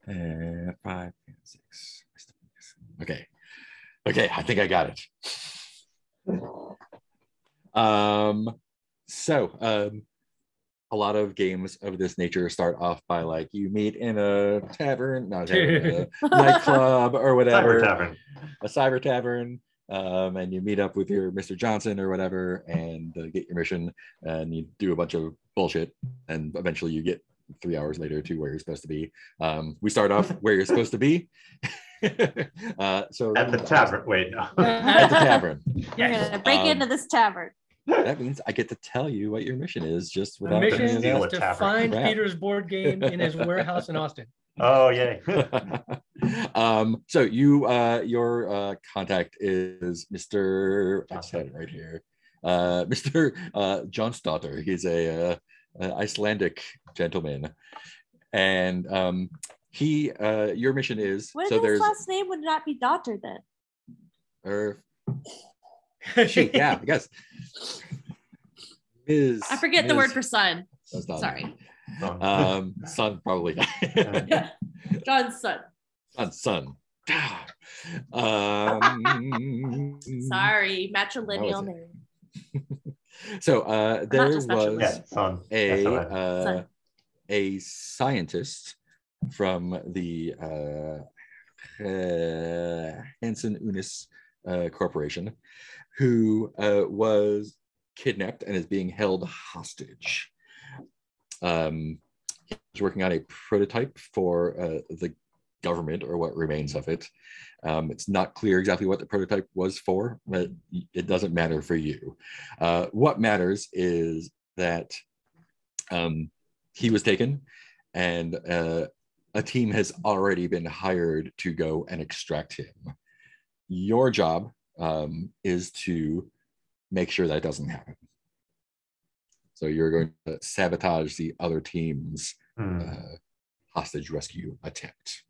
And 5 and 6. Okay. Okay, I think I got it. A lot of games of this nature start off by like you meet in a tavern, not a tavern, a nightclub or whatever, a cyber tavern, and you meet up with your Mr. Johnson or whatever and get your mission, and you do a bunch of bullshit, and eventually you get 3 hours later to where you're supposed to be. We start off where you're supposed to be. So at the tavern. Wait, no. At the tavern. We're gonna break into this tavern. That means I get to tell you what your mission is just without. The mission is to tavern. find Peter's board game in his warehouse in Austin. Oh yay. So you your contact is Mr. I said it right here. Mr. Johnsdotter. He's a Icelandic gentleman. And he your mission is What so if there's his last name would not be Daughter then? She, yeah, I guess. I forget the word for son. Sorry. Son, probably. Yeah. John's son. Son. Sorry, matrilineal name. So there just vegetable. was Yeah, son. a a scientist from the Hansen Unis Corporation who was kidnapped and is being held hostage. He was working on a prototype for the government, or what remains of it. It's not clear exactly what the prototype was for, but it doesn't matter for you. What matters is that he was taken, and a team has already been hired to go and extract him. Your job is to make sure that doesn't happen. So you're going to sabotage the other team's hostage rescue attempt.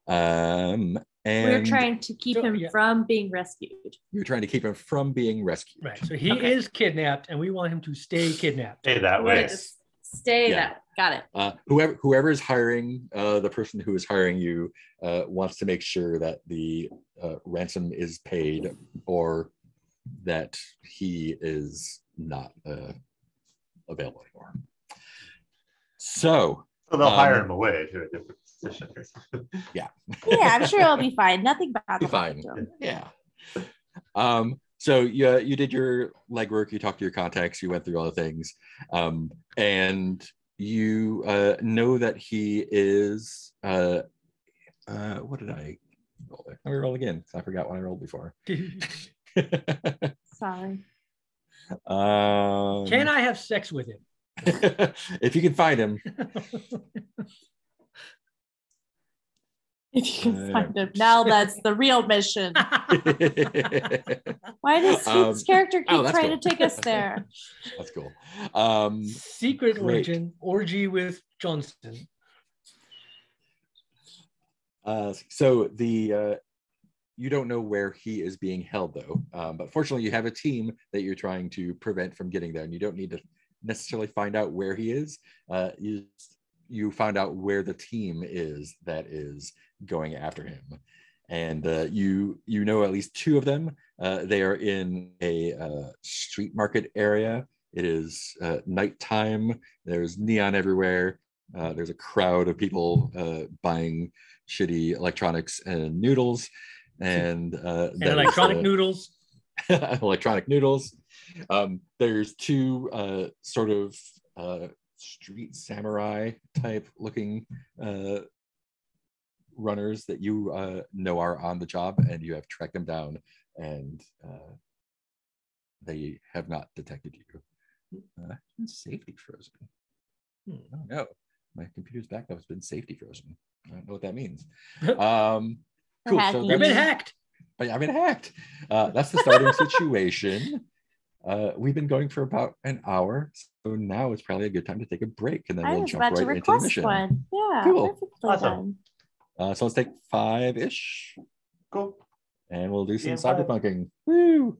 And we're trying to keep him from being rescued. You're trying to keep him from being rescued. Right. So he is kidnapped, and we want him to stay kidnapped. Stay that way. Just stay that. Got it. Whoever is hiring, the person who is hiring you wants to make sure that the ransom is paid, or that he is not available anymore. So they'll hire him away to a different position. Yeah. Yeah, I'm sure it'll be fine. Nothing bad will happen to him. Yeah. So you did your legwork, you talked to your contacts, you went through all the things, and you know that he is what did I roll there? Let me roll again. I forgot what I rolled before. Sorry. Can I have sex with him? If you can find him. If you can find him. Now that's the real mission. Why does his character keep trying to take us there? That's cool. Secret orgy with Johnston. So the you don't know where he is being held, though. But fortunately, you have a team that you're trying to prevent from getting there, and you don't need to necessarily find out where he is. You found out where the team is that is going after him, and you know at least two of them. They are in a street market area. It is nighttime. There's neon everywhere. There's a crowd of people buying shitty electronics and noodles, and electronic noodles. Electronic noodles. There's two sort of street samurai type looking runners that you know are on the job, and you have tracked them down, and they have not detected you. Safety frozen. Oh no, my computer's backup has been safety frozen. I don't know what that means. Cool. So you've been hacked. I've been hacked. That's the starting situation. We've been going for about an hour, so now it's probably a good time to take a break, and then we'll jump right into the mission. One. Yeah, cool. Awesome. So let's take 5-ish. Cool. And we'll do some cyberpunking. Woo!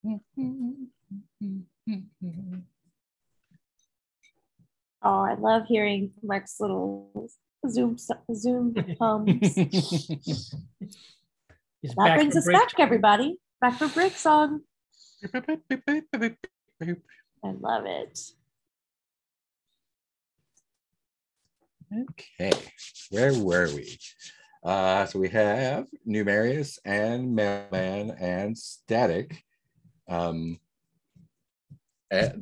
Oh, I love hearing Mark's little Zoom hums. That brings us back, everybody. Back for break song. I love it. Okay, where were we? So we have Numerius and Mailman and Static at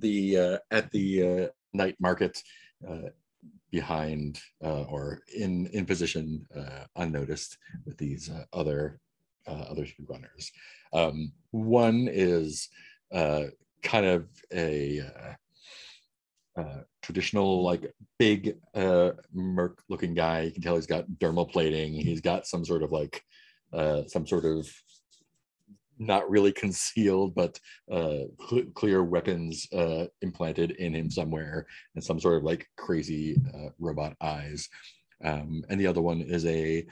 the night market behind or in position unnoticed with these other speedrunners. One is kind of a traditional, like, big merc looking guy. You can tell he's got dermal plating. He's got some sort of not really concealed, but clear weapons implanted in him somewhere, and some sort of like crazy robot eyes. And the other one is a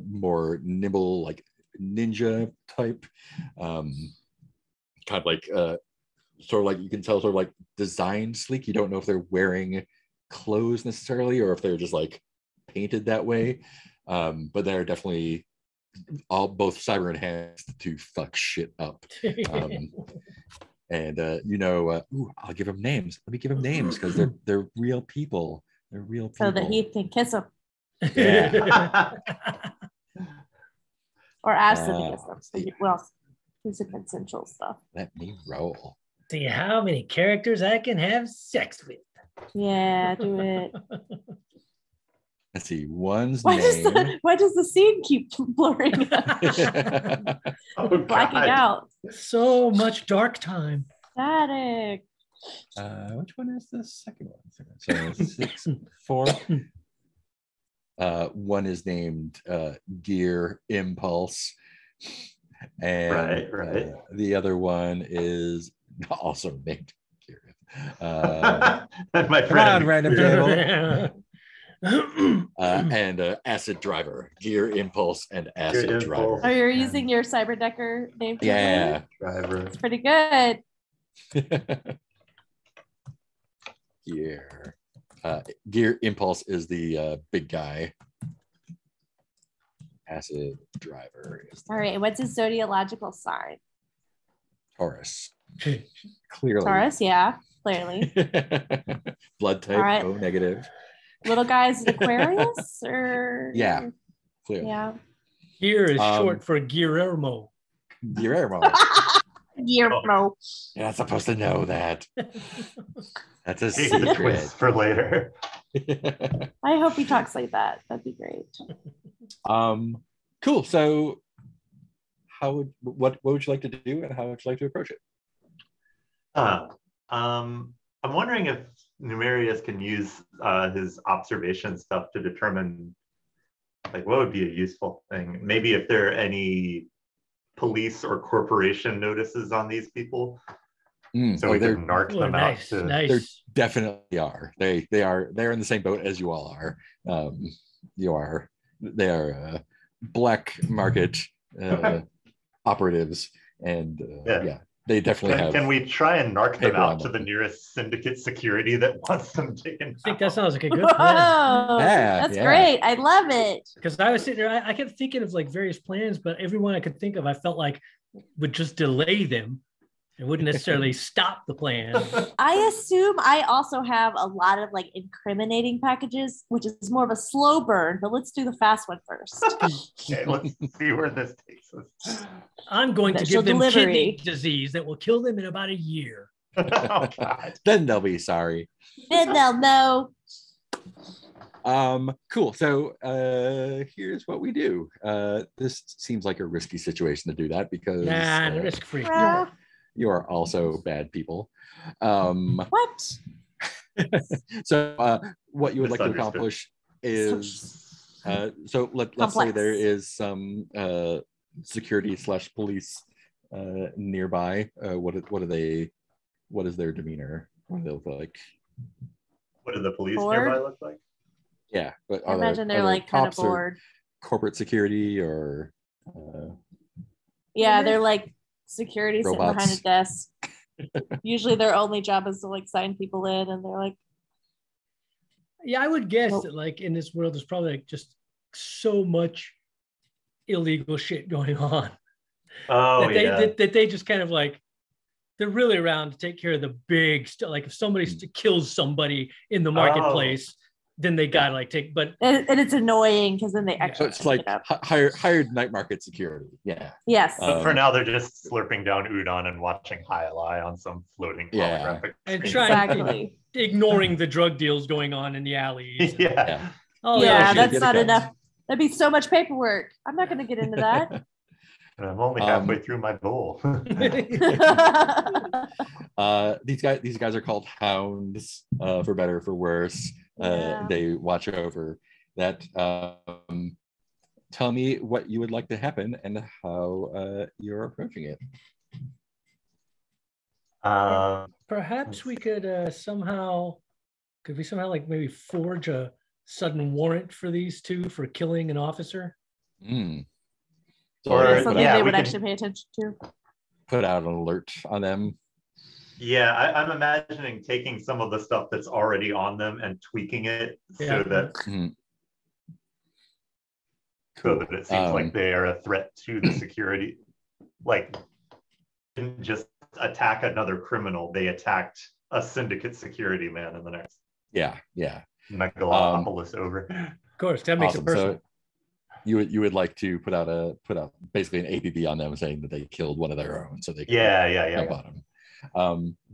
more nimble, like, ninja type, kind of like sort of like, you can tell, sort of like designed sleek. You don't know if they're wearing clothes necessarily or if they're just like painted that way, but they're definitely both cyber enhanced to fuck shit up. And I'll give them names. Let me give them names, because they're real people. They're real people. So that he can kiss them. Yeah. Or ask them to kiss them. So it's a consensual stuff. Let me roll. See how many characters I can have sex with. Yeah, do it. Let's see. One's name. Why does the scene keep blurring? Blacking out. So much dark time. Static. Which one is the second one? So 6, 4. One is named Gear Impulse, and right. The other one is also named Gear. My friend, random table. And Acid Driver, Gear Impulse, and Acid Driver. Oh, you're using your Cyberdecker name? Yeah, Driver. It's pretty good. Gear Impulse is the big guy. Acid Driver is all right. What's his zodiacal sign? Taurus. Clearly. Taurus, yeah, clearly. Blood type, right. O negative. Little guy's an Aquarius, or yeah, clearly. Yeah. Gear is short for Guillermo. Guillermo. Guillermo. You're not supposed to know that. That's a Save the twist for later. I hope he talks like that. That'd be great. Cool. So, what would you like to do, and how would you like to approach it? I'm wondering if Numerius can use his observation stuff to determine, like, what would be a useful thing. Maybe if there are any police or corporation notices on these people, so we can narc them out. Nice. There definitely are. They're in the same boat as you all are. They are black market operatives, and they definitely have. Can we try and narc them out to the nearest syndicate security that wants them taken? I think that sounds like a good plan. That's great. I love it. Because I was sitting there, I kept thinking of like various plans, but everyone I could think of, I felt like would just delay them. It wouldn't necessarily stop the plan. I assume I also have a lot of like incriminating packages, which is more of a slow burn, but let's do the fast one first. Okay, let's see where this takes us. I'm going to give them kidney disease that will kill them in about a year. Oh, God. Then they'll be sorry. Then they'll know. Cool. So here's what we do. This seems like a risky situation to do that, because risk free. You are also bad people. What? So what you would like to accomplish is so let's say there is some security/police nearby. What is their demeanor? What do they look like? What do the police nearby look like? Yeah, but I imagine they're like kind of bored. Corporate security, or yeah, they're like security sitting Robots. behind a desk. Usually their only job is to like sign people in, and they're like, Yeah, I would guess Nope. that like in this world, there's probably like just so much illegal shit going on Oh that they yeah. that they just kind of like they're really around to take care of the big stuff. Like if somebody kills somebody in the marketplace, then they gotta like take. But and it's annoying because then they Yeah. actually So it's like pick it up. hired night market security. Yeah. Yes. But for Um, now, they're just slurping down udon and watching High Ally on some floating Yeah. holographic And screen. trying Exactly. ignoring the drug deals going on in the alleys. Yeah. Yeah. Oh Yeah, shit, that's get not it enough. That'd be so much paperwork. I'm not going to get into that. And I'm only halfway through my bowl. These guys are called hounds, for better or for worse. Yeah. They watch over that. Tell me what you would like to happen and how you're approaching it. Perhaps we could somehow like maybe forge a sudden warrant for these two for killing an officer? Mm. Or- That's something yeah, they we would can- actually pay attention to. Put out an alert on them. Yeah, I'm imagining taking some of the stuff that's already on them and tweaking it Yeah. so that Mhm. it seems like Um, they are a threat to the security. Like, didn't just attack another criminal; they attacked a syndicate security man in the next Yeah. megalopolis over. Of course, that makes Awesome. it personal. So you would like to put out basically an APB on them saying that they killed one of their own, so they can Yeah. jump on them.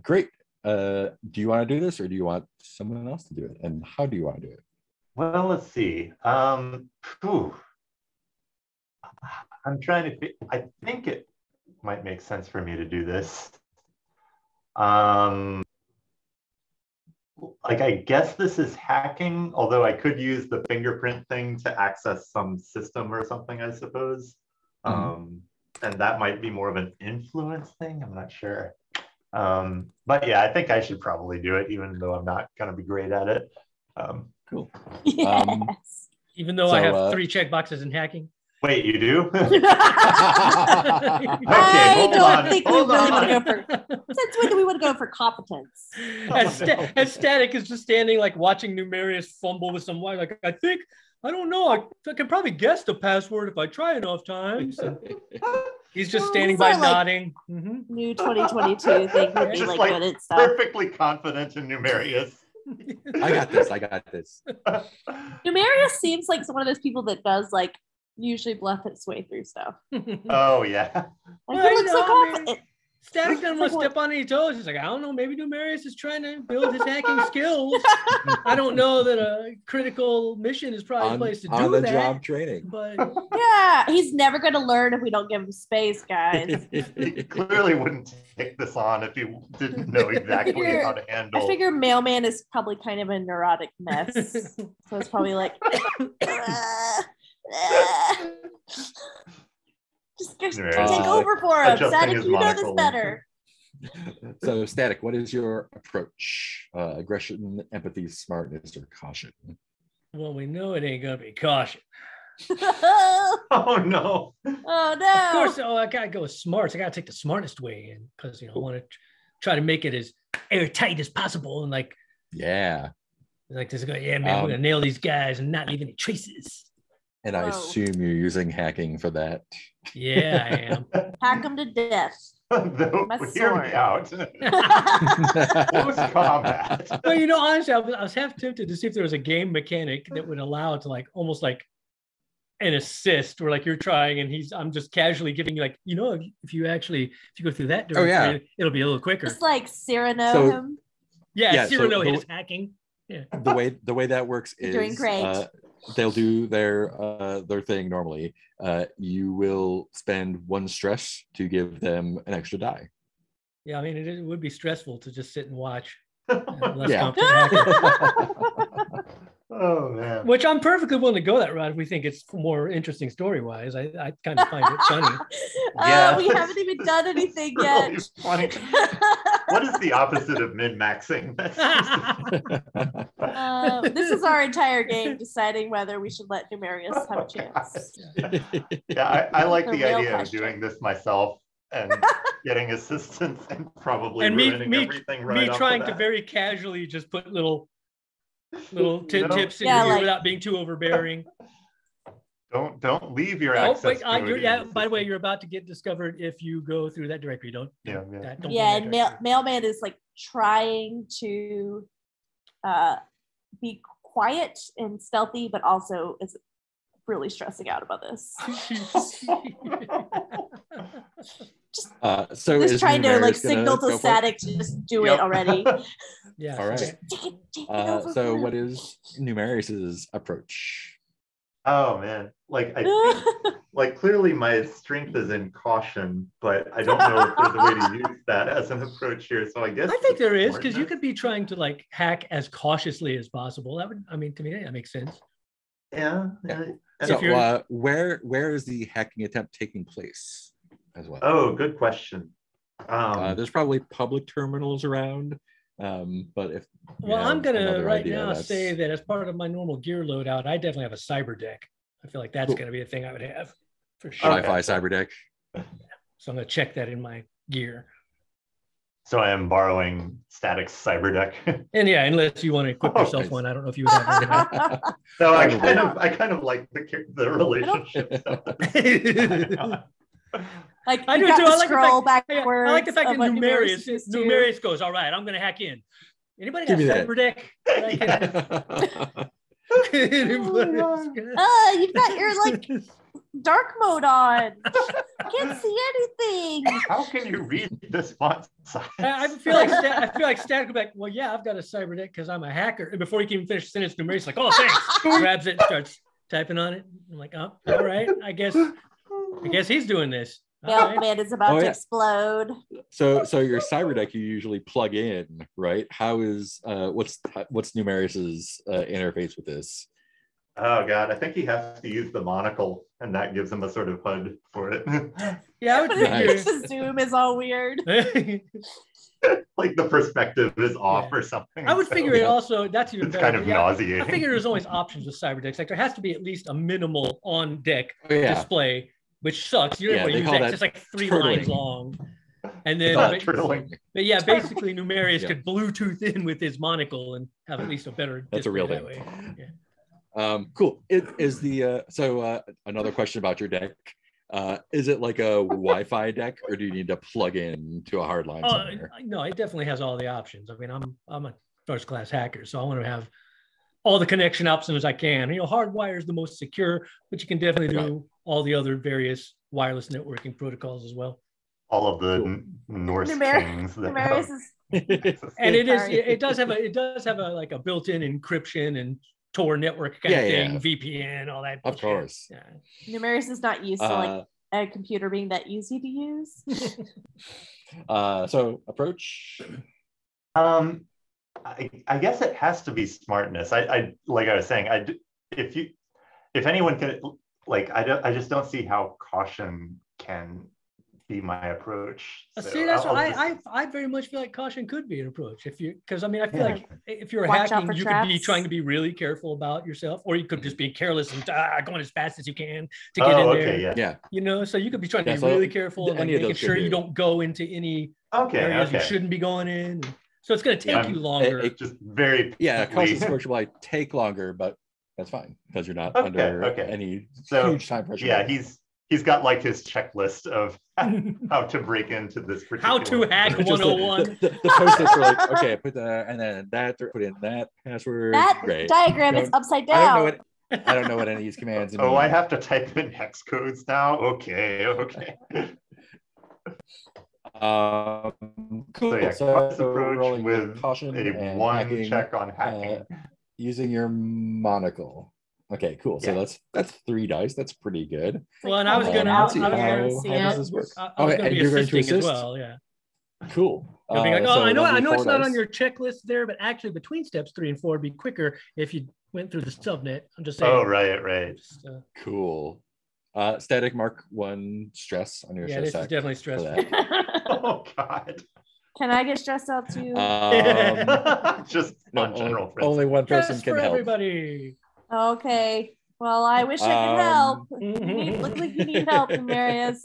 Great. Do you want to do this, or do you want someone else to do it? And how do you want to do it? Well, let's see. I'm trying to. I think it might make sense for me to do this. Like, I guess this is hacking, although I could use the fingerprint thing to access some system or something, I suppose. And that might be more of an influence thing. I'm not sure. But yeah, I think I should probably do it, even though I'm not going to be great at it. Cool. Yes. Even though I have 3 check boxes in hacking. Wait, you do? I hold don't on, think hold we really want on. to go for. Since when do we want to go for competence? And Static is just standing like watching Numerius fumble with some wire. Like, I don't know. I can probably guess the password if I try enough times. And he's just Well, standing these by are, like, nodding. Mhm. New 2022 thing would be Just like like good at stuff. perfectly confident in Numerius. I got this. Numerius seems like one of those people that does like usually bluff its way through stuff. Oh yeah. Like, Well, he looks so I mean, confident. Static doesn't want to Like step on any toes. He's like, I don't know, maybe Numerius is trying to build his hacking skills. I don't know that a critical mission is probably the place to do on the that. job training. But Yeah, he's never going to learn if we don't give him space, guys. He clearly wouldn't take this on if he didn't know exactly how to handle. I figure Mailman is probably kind of a neurotic mess. So it's probably like, just take over for him. Adjusting Static, his you know this monocle. better. So, Static, what is your approach? Aggression, empathy, smartness, or caution? well, we know it ain't gonna be caution. Oh no. Oh no. Of course, I gotta go with smarts. I gotta take the smartest way in because I want to try to make it as airtight as possible. And like Yeah. this guy, yeah, man, we're gonna nail these guys and not leave any traces. And I Whoa. assume you're using hacking for that. Yeah, I am. Hack him to death. No, My hear sword. me out. Close combat. Well, honestly, I was half tempted to see if there was a game mechanic that would allow it to like almost like an assist where like you're trying and I'm just casually giving you like, if you go through that directory, yeah. it'll be a little quicker. Just like Cyrano So- him. Yeah, so Cyrano the- his hacking. Yeah. The way that works You're doing is great. they'll do their thing normally. You will spend 1 stress to give them an extra die. Yeah, I mean, it would be stressful to just sit and watch. Oh Less Yeah. competent hacker. man. Which I'm perfectly willing to go that route if we think it's more interesting story-wise. I kind of find it funny. Yeah. We haven't even done anything Really yet. funny. What is the opposite of min-maxing? This is our entire game deciding whether we should let Numerius have a chance. Yeah, I like The the real idea question. of doing this myself and getting assistance and probably And ruining me everything right me off trying the to bat. very casually just put little No. tips in Yeah, here like- without being too overbearing. Don't leave your Oh, access wait, code in yeah. the By the way, system. you're about to get discovered if you go through that directory. Don't Yeah. don't go Yeah, that and directory. mailman is like trying to be quiet and stealthy, but also is really stressing out about this. So Just is trying to Numeris like gonna signal to go for it? Static to just do Yep. it already. Yeah. All right. so- Take it over So for what him. is Numeris's approach? Oh man, like I think, like clearly my strength is in caution, but I don't know if there's a way to use that as an approach here. So I guess I think there is, because you smartness. could be trying to like hack as cautiously as possible. That would, I mean, to me, that makes sense. Yeah. Yeah. And So- So where is the hacking attempt taking place as well? oh, good question. There's probably public terminals around, but if you Well, I'm have gonna another right idea, now that's- say that as part of my normal gear loadout, I definitely have a cyber deck. I feel like that's Cool. gonna be a thing I would have for sure. Okay. Wi-Fi cyber deck. So I'm gonna check that in my gear. So I am borrowing Static's cyber deck. And yeah, unless you want to equip Oh, yourself nice. one, I don't know if you would have one or not. So I Probably. kind of like the relationship stuff. Like I you do got too. the I like the scroll fact, backwards. I like the fact that of what Numerius used to. Numerius goes, all right, I'm gonna hack in. Anybody Give got me a that. cyber deck? That I can- You've got your like dark mode on. Can't see anything. How can you read this font size? I feel like Static would be like, well, yeah, I've got a cyber deck because I'm a hacker. And before he can even finish the sentence, Numerius like, oh, thanks. Grabs it and starts typing on it. I'm like, oh, all right. I guess he's doing this. All right. Mailman is about Oh, to yeah. explode. So your cyber deck you usually plug in, right? How is what's Numeris's interface with this? Oh god, I think he has to use the monocle, and that gives him a sort of HUD for it. Yeah, I would But figure. the zoom is all weird. Like the perspective is off Yeah. or something. I would figure it also, that's even It's better. kind of but yeah, nauseating. I figure there's always options with cyber decks. Like there has to be at least a minimal on deck Oh, yeah. display, which sucks. You don't Yeah, want to they use call that. that It's just like 3 turtling. lines long. And then, Not but, turtling. but yeah, basically Numerius Yeah. could Bluetooth in with his monocle and have at least a better That's a display real that thing. way. Yeah. Cool. It is the another question about your deck. Is it like a Wi-Fi deck, or do you need to plug in to a hard line Oh, somewhere? no, it definitely has all the options. I mean, I'm a first class hacker, so I want to have all the connection options I can. You know, hardwire is the most secure, but you can definitely do all the other various wireless networking protocols as well. All of the Cool. Norse Numer- kings that Numerius have is And Sorry. it does have a like a built-in encryption and Tor network kind of Yeah, thing, yeah. VPN, all that. Of bullshit. course. Yeah. Numerius is not used to like a computer being that easy to use. So approach. I guess it has to be smartness. I like I was saying, if anyone can, like, I just don't see how caution can be my approach. So See, that's I'll what just- I very much feel like caution could be an approach because I mean I feel Yeah. like if you're Watch out hacking, for you could be traps. trying to be really careful about yourself, or you could just be careless and going as fast as you can to get in Oh, there. okay, yeah. Yeah. You know, so you could be trying to Yeah, be so really careful and like, any of making those could sure you do. don't go into any Okay, areas you okay. shouldn't be going in. So it's going to take Yeah, you longer. Just very Yeah, quickly. cautious approach will like take longer, but that's fine because you're not Okay, under okay. any So, huge time pressure. Yeah, he's got like his checklist of how to break into this particular. How to hack Just the- 101. The post-its are like, okay, put that and then that, put in that password. That Great. diagram is Don't- upside I don't know down. what I don't know what any of these commands mean. Oh, I have to type in hex codes now. Okay. Cool. So yeah, So, cautious approach rolling with caution a and one hacking, check on hacking. using your monocle. Okay, cool. So Yeah. that's 3 dice. That's pretty good. Well, and I was Coming gonna, out let's see, of how there, see does it. this work? I was Okay, gonna and be you're going to assisting as assist? well. Yeah. Cool. You'll be like, oh, so I know that'll be it's 4 not dice. on your checklist there, but actually between steps 3 and 4 would be quicker if you went through the subnet. I'm just saying. Oh, right. Just, Cool. Static mark 1 stress on your yeah, stress this is stack definitely for stressful. that. Oh God. Can I get stressed out too? Just No, on general only one person Just can for help. everybody. Okay. Well, I wish I could help. mhm. Look like you need help, Marius.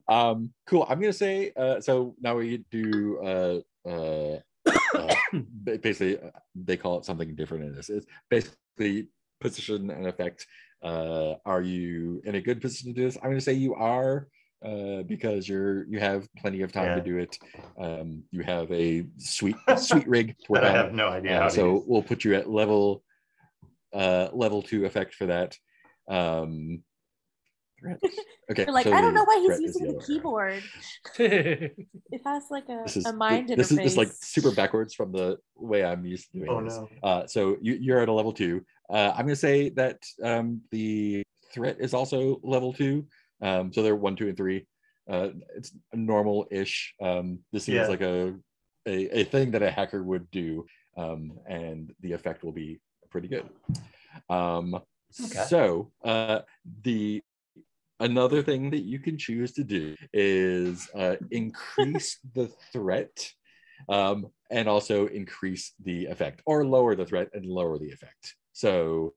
Cool. I'm gonna say so now we do basically they call it something different in this. It's basically position and effect. Are you in a good position to do this? I'm gonna say you are, because you have plenty of time to do it. You have a sweet rig to work I on. have no idea how to so use. we'll put you at level 2 effect for that. Okay. You're like, so I don't know why he's threat is using the other way around. keyboard. It has like a mind interface. This is like super backwards from the way I'm used to doing this. No. So you're at a level 2. I'm going to say that the threat is also level 2. So they're 1, 2, and 3. It's normal-ish. This seems like a thing that a hacker would do, and the effect will be pretty good. So another thing that you can choose to do is increase the threat, and also increase the effect, or lower the threat and lower the effect. So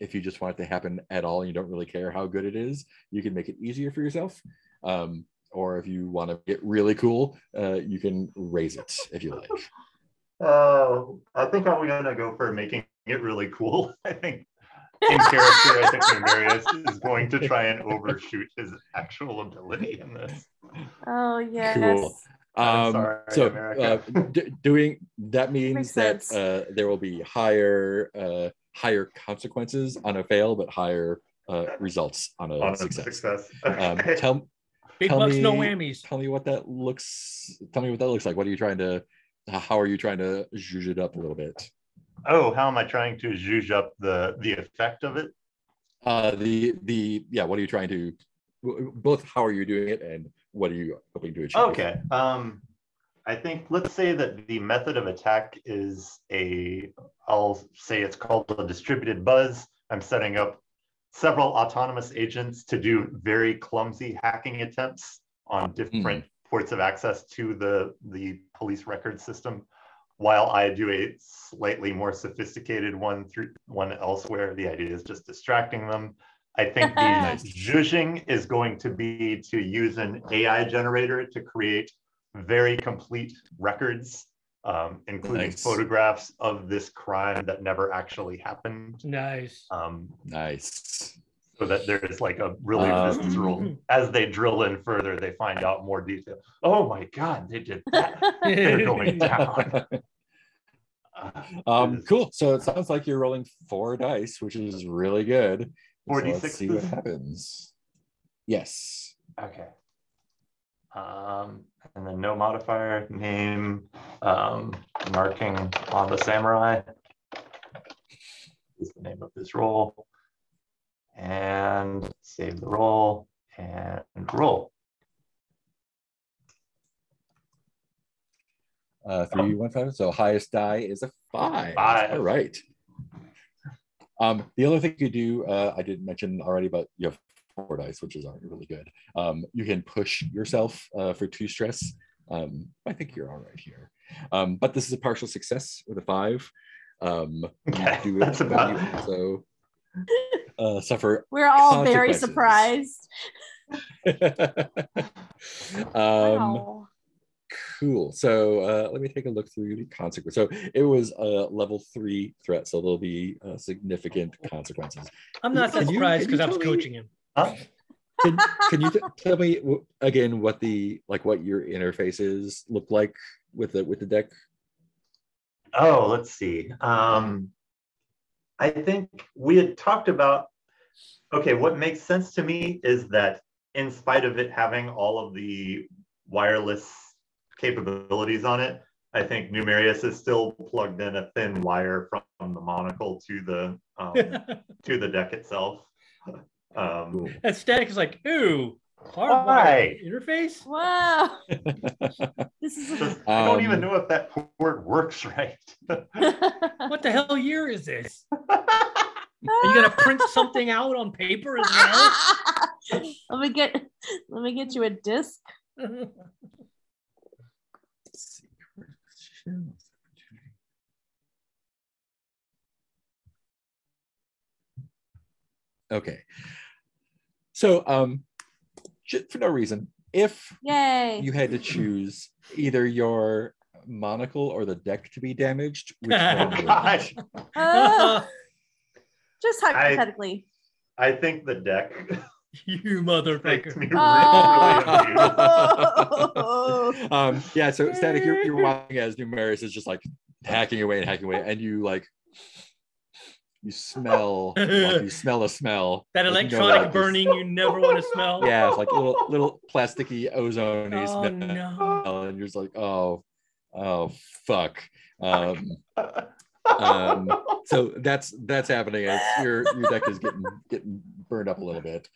if you just want it to happen at all and you don't really care how good it is, you can make it easier for yourself. Or if you want to get really cool, you can raise it if you like. I think I'm going to go for making it really cool. I think in character, I think Numerius is going to try and overshoot his actual ability in this. Oh yes. Cool. Sorry, so doing that means that there will be higher consequences on a fail, but higher results on a success. Okay. Big bucks, no whammies. Tell me what that looks like. What are you trying to? How are you trying to zhuzh it up a little bit? Oh, how am I trying to zhuzh up the effect of it? What are you trying to? Both how are you doing it, and what are you hoping to achieve? Okay. I think let's say that the method of attack is I'll say it's called a distributed buzz. I'm setting up several autonomous agents to do very clumsy hacking attempts on different ports of access to the police record system, while I do a slightly more sophisticated one elsewhere. The idea is just distracting them. I think the zhuzhing is going to be to use an AI generator to create very complete records, including photographs of this crime that never actually happened. Nice. Nice. So that there's like a really visceral, as they drill in further, they find out more detail. Oh my God, they did that. They're going down. Cool. So it sounds like you're rolling 4 dice, which is really good. 46. So let's see what happens. Yes. Okay. And then no modifier, name, marking on the samurai is the name of this roll. And save the roll and roll. 3, 1, 5. So highest die is a 5. All right. The other thing you do, I did mention already, but you have 4 dice, which is already really good. You can push yourself for 2 stress. I think you're all right here. But this is a partial success with a 5. Okay, do that's it, about you also suffer. We're all very surprised. Wow. Cool. So let me take a look through the consequences. So it was a level 3 threat, so there'll be significant consequences. I'm not that surprised because I was coaching him. Huh? Can you tell me again what your interfaces look like with the deck? Oh, let's see. I think we had talked about, okay, what makes sense to me is that in spite of it having all of the wireless capabilities on it, I think Numerius is still plugged in a thin wire from the monocle to the deck itself. That static is like, ooh, hardwired interface? Wow. This is I don't even know if that port works right. What the hell year is this? Are you gonna print something out on paper as well? Let me get you a disc. Okay. So just for no reason. If Yay. you had to choose either your monocle or the deck to be damaged, which one would you Gosh. Just hypothetically. I think the deck You makes motherfucker. me really amused. Yeah, so Static, you're watching as Numeris is just like hacking away, and you smell a smell. That like, electronic burning you never want to smell. Yeah, it's like little plasticky ozone-y Oh smell. no. And you're just like, oh fuck. So that's happening. And your deck is getting burned up a little bit.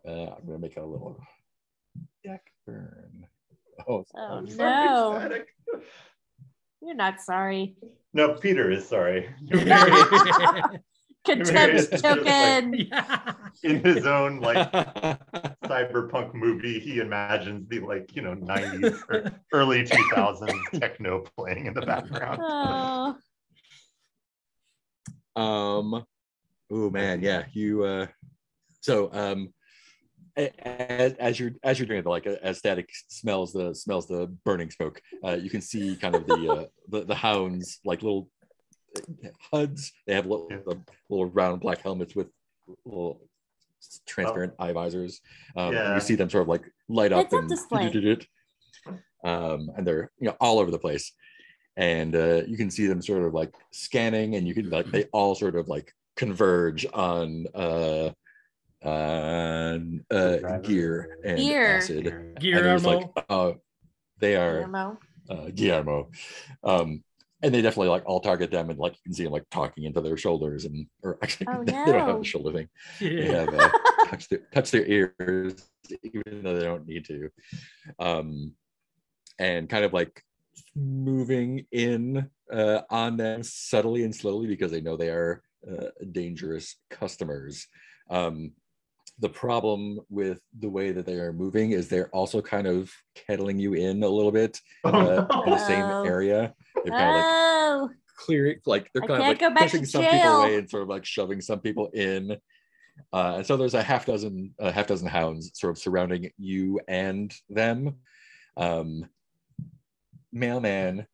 I'm gonna make it a little deck burn. Oh Oh Sorry, no. Static. You're not sorry. No, Peter is sorry. Contempt token. In his own like cyberpunk movie, he imagines the 90s or early 2000s techno playing in the background. Oh. Oh man, yeah. You as you're doing it, like as Static smells the burning smoke, you can see kind of the hounds, like little HUDs. They have little round black helmets with little transparent eye visors. And you see them sort of like light up and they're all over the place. And you can see them sort of like scanning, and you can they all sort of like converge on Gear and Acid. Guillermo. They are Guillermo. And they definitely like all target them, and like you can see them like talking into their shoulders, or actually they don't have the shoulder thing. They have touch their ears, even though they don't need to. And kind of like moving in on them subtly and slowly, because they know they are dangerous customers. The problem with the way that they are moving is they're also kind of kettling you in a little bit in the same area. They're kind of like clearing, like they're kind of like pushing some people away and sort of like shoving some people in. And so there's a half dozen hounds sort of surrounding you and them. Mailman,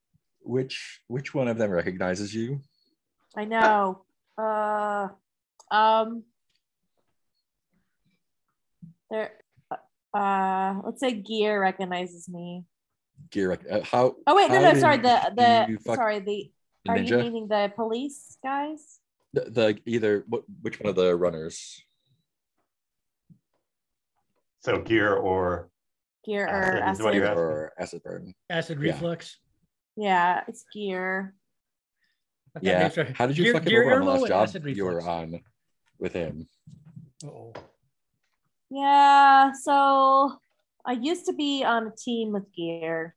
which one of them recognizes you? I know. There. Let's say Gear recognizes me. Gear. How? Oh wait, no. Sorry. Are ninja? you meaning the police guys? Which one of the runners? So Gear or Acid. Or Acid Burn. Acid reflux. Yeah, it's Gear. Yeah. How did you fuck him over on the last job you were on with him? Uh-oh. Yeah, so I used to be on a team with Gear.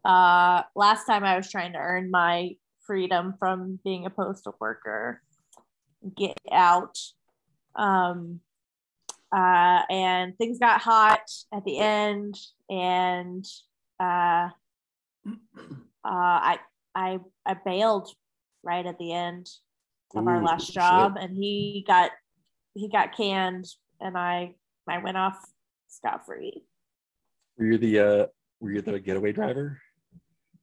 Last time I was trying to earn my freedom from being a postal worker, get out. And things got hot at the end, and I bailed right at the end of our last job, and he got canned, and I went off scot-free. Were you the getaway driver?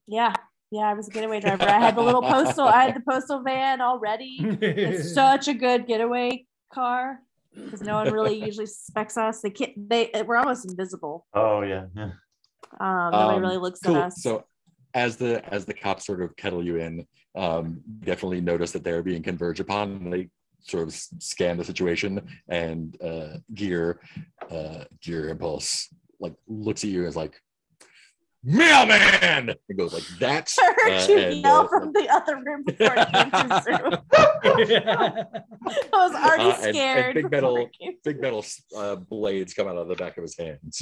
Yeah, I was a getaway driver. I had the postal van already. It's such a good getaway car because no one really usually suspects us. We're almost invisible. Oh yeah. Nobody really looks at us. So as the cops sort of kettle you in, definitely notice that they're being converged upon, and they sort of scan the situation, and Gear Impulse like looks at you and is like, "Mailman!" It goes like that. I heard you yell from the other room before it came through. I was already scared. And big metal blades come out of the back of his hands.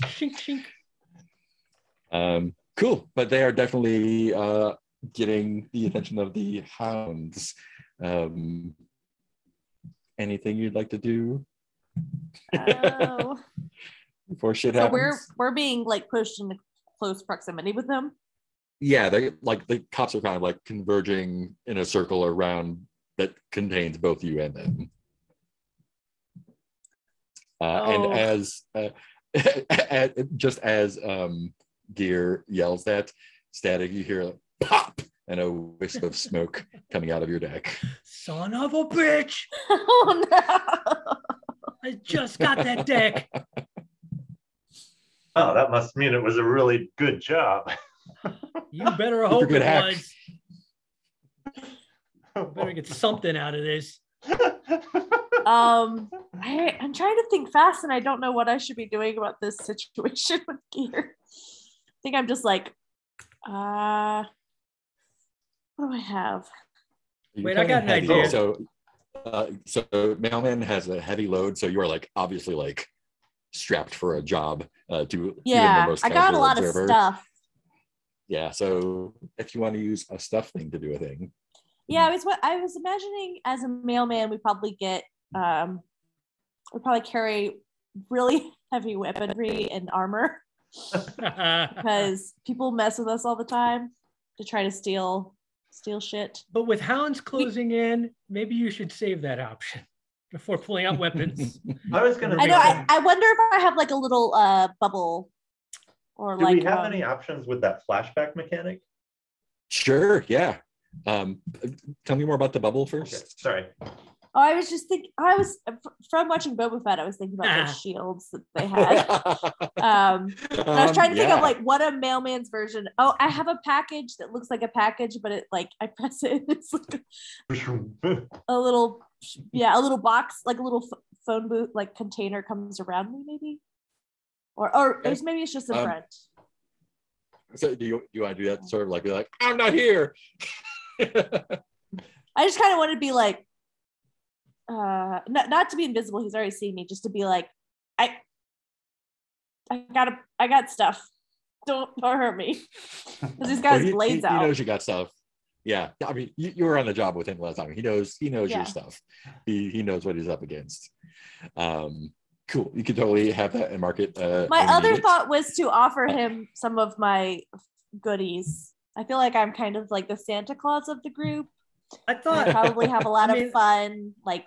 Cool, but they are definitely getting the attention of the hounds. Anything you'd like to do? Oh. Before shit happens? So we're being like pushed into close proximity with them. Yeah, they like the cops are kind of like converging in a circle around that contains both you and them. And And just as Gear yells that, Static, you hear pop and a wisp of smoke coming out of your deck. Son of a bitch! Oh no! I just got that deck. Oh, that must mean it was a really good job. You better hope it was. Better get something out of this. I'm trying to think fast, and I don't know what I should be doing about this situation with Gear. I think I'm just like, what do I have? Wait, I got an idea. So Mailman has a heavy load, so you are like obviously like strapped for a job to even the most I got a lot observer. of stuff. Yeah, so if you want to use a stuff thing to do a thing. Yeah, I was imagining as a mailman, we probably carry really heavy weaponry and armor because people mess with us all the time to try to steal shit. But with hounds closing in, maybe you should save that option before pulling out weapons. I was gonna. I know. I wonder if I have like a little bubble, or do like. Do we have any options with that flashback mechanic? Sure. Yeah. Tell me more about the bubble first. Okay, sorry. Oh, I was just thinking. I was from watching Boba Fett. I was thinking about those shields that they had. I was trying to think of like what a mailman's version. Oh, I have a package that looks like a package, but it like I press it. It's like a little box, like a little phone booth, like container comes around me, maybe, or maybe it's just in front. So do you want to do that? Sort of like be like, I'm not here. I just kind of want to be like, not to be invisible. He's already seen me. Just to be like, I got stuff. Don't hurt me. Because he's got his blades out. He knows you got stuff. Yeah, I mean, you were on the job with him last time. He knows your stuff. He knows what he's up against. Cool. You could totally have that and market. My other thought was to offer him some of my goodies. I feel like I'm kind of like the Santa Claus of the group. I thought I probably have a lot of fun, like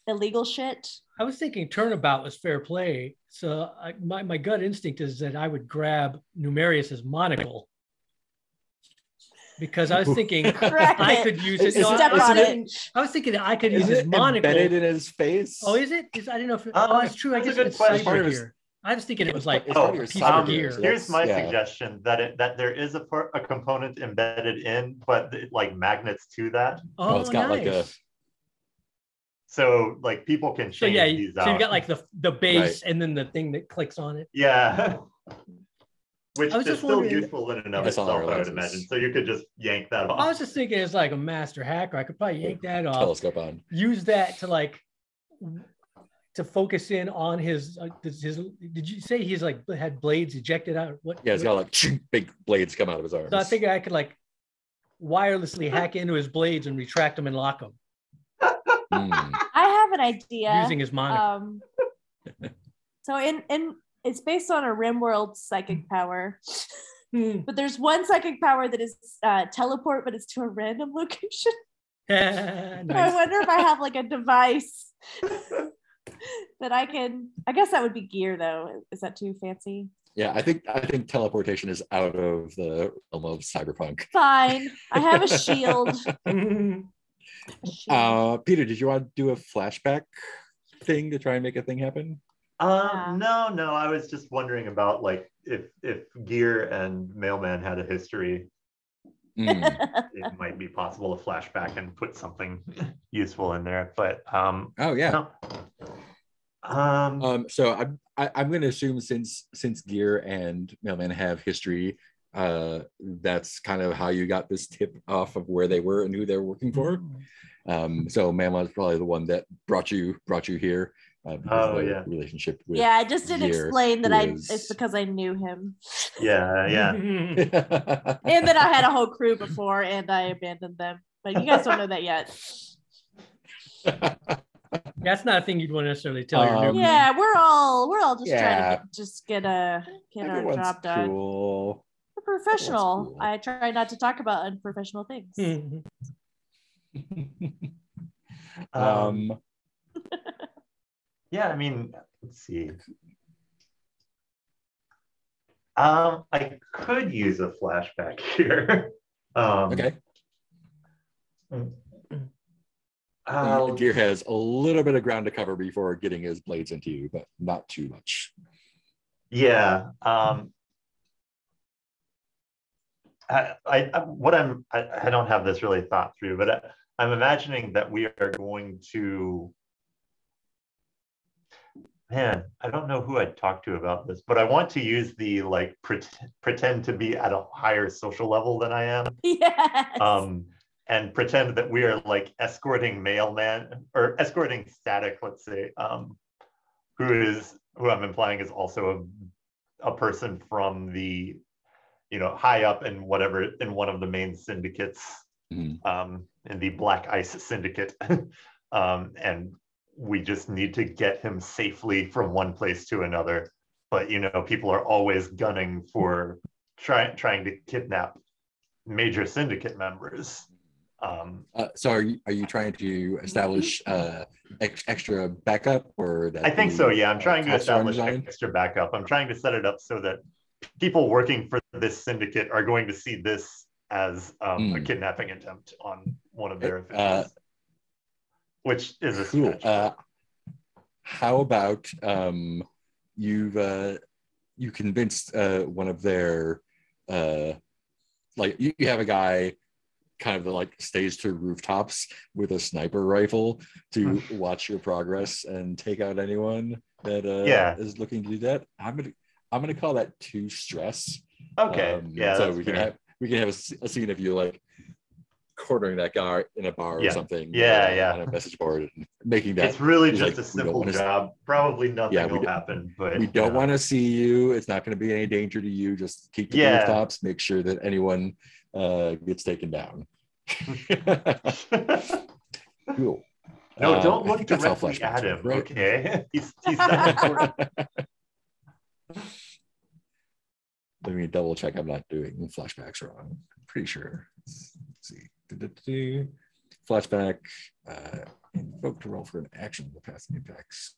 illegal shit. I was thinking turnabout was fair play. So my gut instinct is that I would grab Numerius's monocle. Because I was thinking I could use it. I was thinking I could use his monocle. Embedded in his face. Oh, is it? I don't know if it's true. I guess it's cyber gear. I was thinking it was like a piece of gear. Here's my suggestion that there is a component embedded in, but like magnets to that. Oh, it's got nice. like a. So like people can change these out. So you got like the base and then the thing that clicks on it. Yeah. Which is still useful in and of itself, I would imagine. So you could just yank that off. I was just thinking it's like a master hacker. I could probably yank that off. Telescope on. Use that to focus in on his. Did you say he's like had blades ejected out? What? Yeah, he's got like big blades come out of his arms. So I figured I could like wirelessly hack into his blades and retract them and lock them. I have an idea. Using his monocle. So in it's based on a RimWorld psychic power, but there's one psychic power that is teleport, but it's to a random location. Nice. So I wonder if I have like a device that I can. I guess that would be gear, though. Is that too fancy? Yeah, I think teleportation is out of the realm of cyberpunk. Fine, I have a shield. Peter, did you want to do a flashback thing to try and make a thing happen? No. I was just wondering about like if Gear and Mailman had a history, it might be possible to flashback and put something useful in there. But oh yeah. No. So I'm going to assume since Gear and Mailman have history, that's kind of how you got this tip off of where they were and who they were working for. So Mailman is probably the one that brought you here. Relationship with I just didn't explain that is... it's because I knew him. Yeah. And that I had a whole crew before and I abandoned them. But you guys don't know that yet. That's not a thing you'd want to necessarily tell your new. Yeah, we're all just trying to get our job done. Cool. We're professional. Cool. I try not to talk about unprofessional things. Yeah, I mean, let's see. I could use a flashback here. Okay. Deer has a little bit of ground to cover before getting his blades into you, but not too much. Yeah. I don't have this really thought through, but I'm imagining that we are going to. Man, I don't know who I'd talk to about this, but I want to use the like pretend to be at a higher social level than I am. Yes. And pretend that we are like escorting mailman or escorting Static, let's say, who I'm implying is also a person from the, high up in one of the main syndicates, in the Black Ice Syndicate, and we just need to get him safely from one place to another. But people are always gunning for trying to kidnap major syndicate members. So are you trying to establish extra backup, or that I think so, yeah. I'm trying to establish design? extra backup. I'm trying to set it up so that people working for this syndicate are going to see this as a kidnapping attempt on one of their officials, which is a stretch. How about you convinced one of their like you have a guy kind of like stays to rooftops with a sniper rifle to watch your progress and take out anyone that is looking to do that. I'm gonna call that 2 stress. Okay. So we can have a scene of you like cornering that guy in a bar or something. On a message board and making that. It's really just a simple job. Probably nothing will happen, but we don't want to see you. It's not going to be any danger to you. Just keep the rooftops. Make sure that anyone gets taken down. Cool. No, don't look directly at him. Right? Okay, he's that important. Let me double check. I'm not doing flashbacks wrong. I'm pretty sure. Let's see. Flashback. Invoke to roll for an action in the past impacts.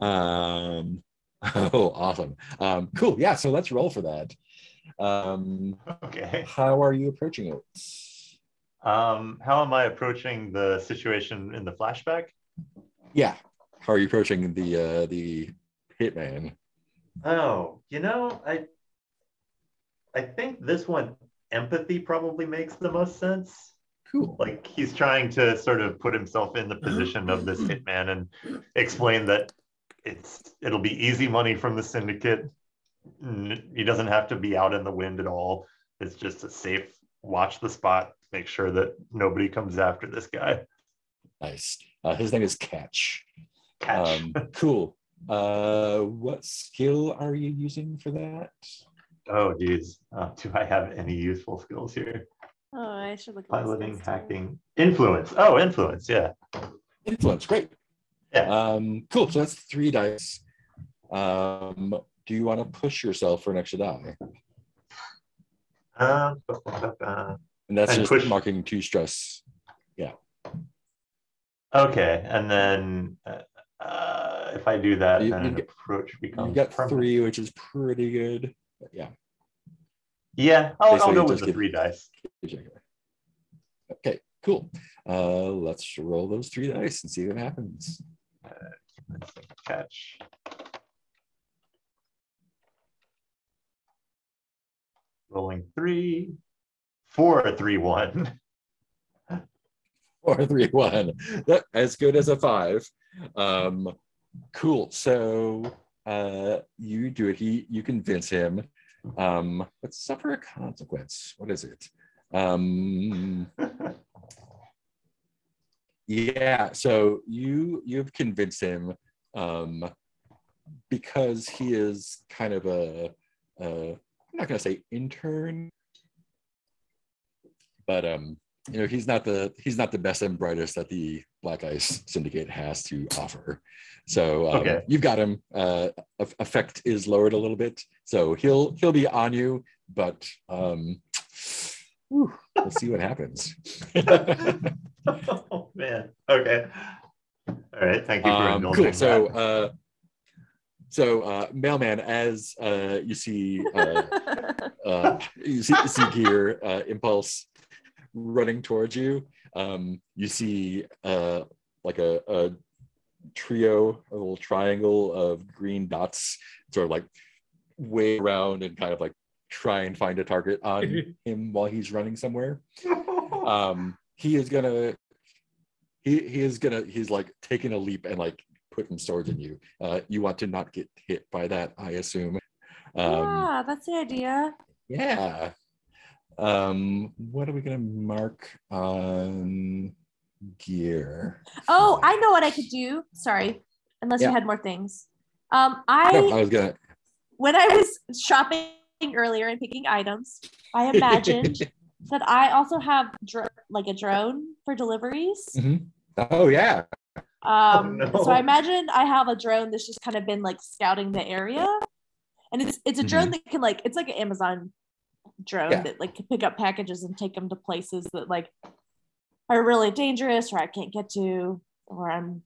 Oh, awesome. Cool. Yeah. So let's roll for that. Okay. How are you approaching it? How am I approaching the situation in the flashback? Yeah. How are you approaching the hitman? Oh, I think this one, empathy probably makes the most sense. Cool. Like he's trying to sort of put himself in the position of this hitman and explain that it'll be easy money from the syndicate. He doesn't have to be out in the wind at all. It's just a safe watch the spot, make sure that nobody comes after this guy. Nice. His name is Catch. Cool. What skill are you using for that? Oh, geez. Do I have any useful skills here? Oh, I should look at piloting, hacking, influence. Oh, influence. Yeah. Influence. Great. Yeah. Cool. So that's 3 dice. Do you want to push yourself for an extra die? And that's just marking 2 stress. Yeah. Okay. And then if I do that, then an approach becomes. You got permanent. 3, which is pretty good. But yeah. Yeah, I'll go with the 3 dice. Okay, cool. Let's roll those 3 dice and see what happens. Catch. Rolling 3, 4, 3, 1. 4, 3, 1. As good as a 5. Cool. So you do it. You convince him. But suffer a consequence. What is it? Yeah. So you've convinced him because he is kind of I'm not going to say intern, but he's not the best and brightest that the Black Ice Syndicate has to offer. So you've got him. Effect is lowered a little bit, so he'll be on you, but we'll see what happens. Oh man. Okay. All right. Thank you for indulging. Cool. So, mailman, as you see Gear Impulse running towards you, you see like a trio, a little triangle of green dots, sort of like wave around and kind of like try and find a target on him while he's running somewhere. He's like taking a leap and like putting swords in you. You want to not get hit by that, I assume. Yeah, that's the idea. Yeah. What are we gonna mark on Gear? Oh, I know what I could do. Sorry, unless you had more things. No, I was gonna. When I was shopping earlier and picking items, I imagined that I also have like a drone for deliveries. Mm-hmm. Oh yeah. No. So I imagine I have a drone that's just kind of been like scouting the area, and it's a drone that can like, it's like an Amazon drone that like can pick up packages and take them to places that like are really dangerous or I can't get to, or I'm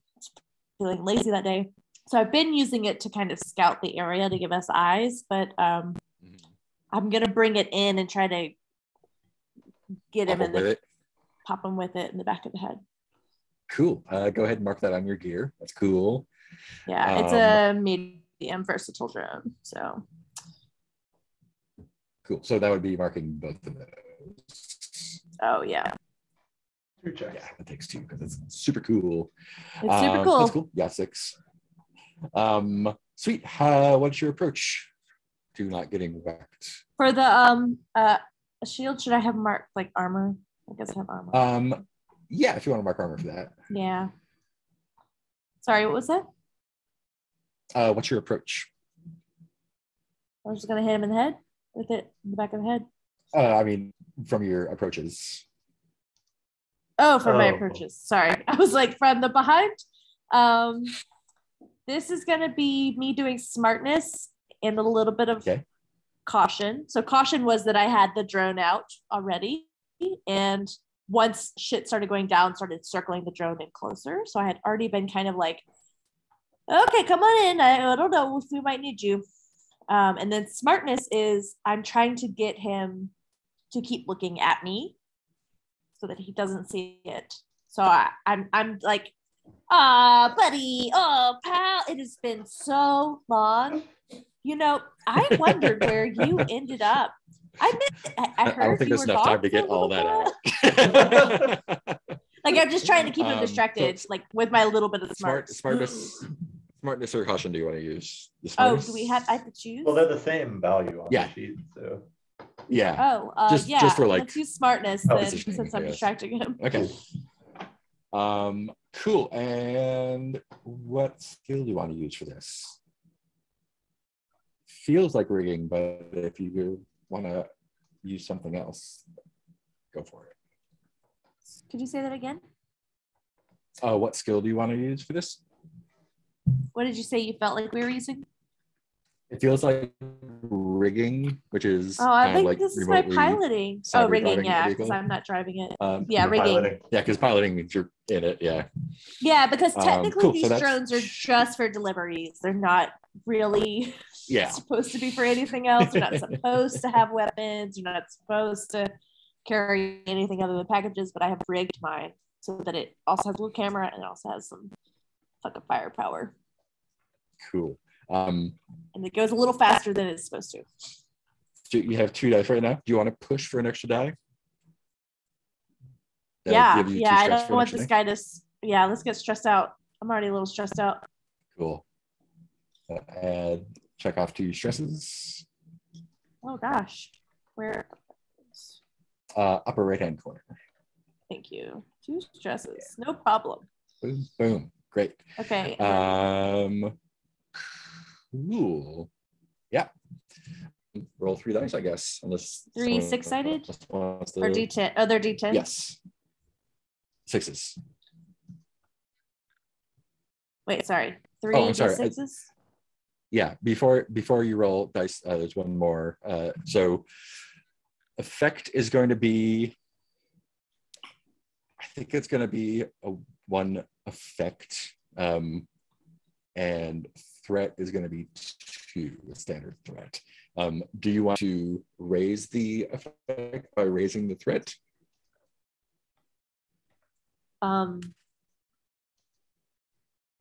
feeling lazy that day. So I've been using it to kind of scout the area to give us eyes, but I'm gonna bring it in and try to get him pop him with it in the back of the head. Cool. Go ahead and mark that on your gear. That's cool. Yeah, it's a medium versatile drone. So cool. So that would be marking both of those. Oh yeah. Yeah, that takes 2 because it's super cool. It's super cool. That's cool. Yeah, 6. Sweet. What's your approach to not getting whacked? For the a shield, should I have marked like armor? I guess I have armor. Yeah, if you want to mark armor for that. Yeah. Sorry, what was that? What's your approach? I was just gonna hit him in the head with it in the back of the head. I mean, from your approaches. Oh, from my approaches. Sorry. I was like from the behind. This is gonna be me doing smartness and a little bit of caution. So caution was that I had the drone out already, and once shit started going down, started circling the drone in closer. So I had already been kind of like, okay, come on in. I don't know, we might need you. And then smartness is I'm trying to get him to keep looking at me so that he doesn't see it. So I'm like, buddy, pal, it has been so long. You know, I wondered where you ended up. I heard I don't think there's enough time to get all that out. Like I'm just trying to keep him distracted, like with my little bit of smartness or caution. Do you want to use? Do we have? I have to choose. Well, they're the same value on the sheet, so. Yeah. Just for like. Let's use smartness then, since I'm distracting him. Okay. Cool. And what skill do you want to use for this? Feels like rigging, but if you want to use something else, go for it. Could you say that again? What skill do you want to use for this? What did you say you felt like we were using? It feels like rigging, which is I think like this is my piloting. Rigging, yeah, because I'm not driving it. Rigging. Piloting. Yeah, because piloting means you're in it. Yeah. Yeah, because technically cool. these drones are just for deliveries. They're not really supposed to be for anything else. You're not supposed to have weapons. You're not supposed to carry anything other than packages, but I have rigged mine so that it also has a little camera and it also has some fucking firepower. Cool. And it goes a little faster than it's supposed to. So you have 2 dice right now. Do you want to push for an extra die? I don't want this guy to. Yeah, let's get stressed out. I'm already a little stressed out. Cool. Add check off 2 stresses. Oh gosh, where? Upper right hand corner. Thank you. 2 stresses, no problem. Boom, boom, great. Okay. Cool. Yeah. Roll 3 dice, I guess. Unless 3 6-sided or D10. Oh, they're D10. Yes. 6s. Wait, sorry. 3 D6s. Yeah. Before you roll dice, there's one more. So effect is going to be. I think it's going to be a 1 effect, and threat is going to be 2, a standard threat. Do you want to raise the effect by raising the threat?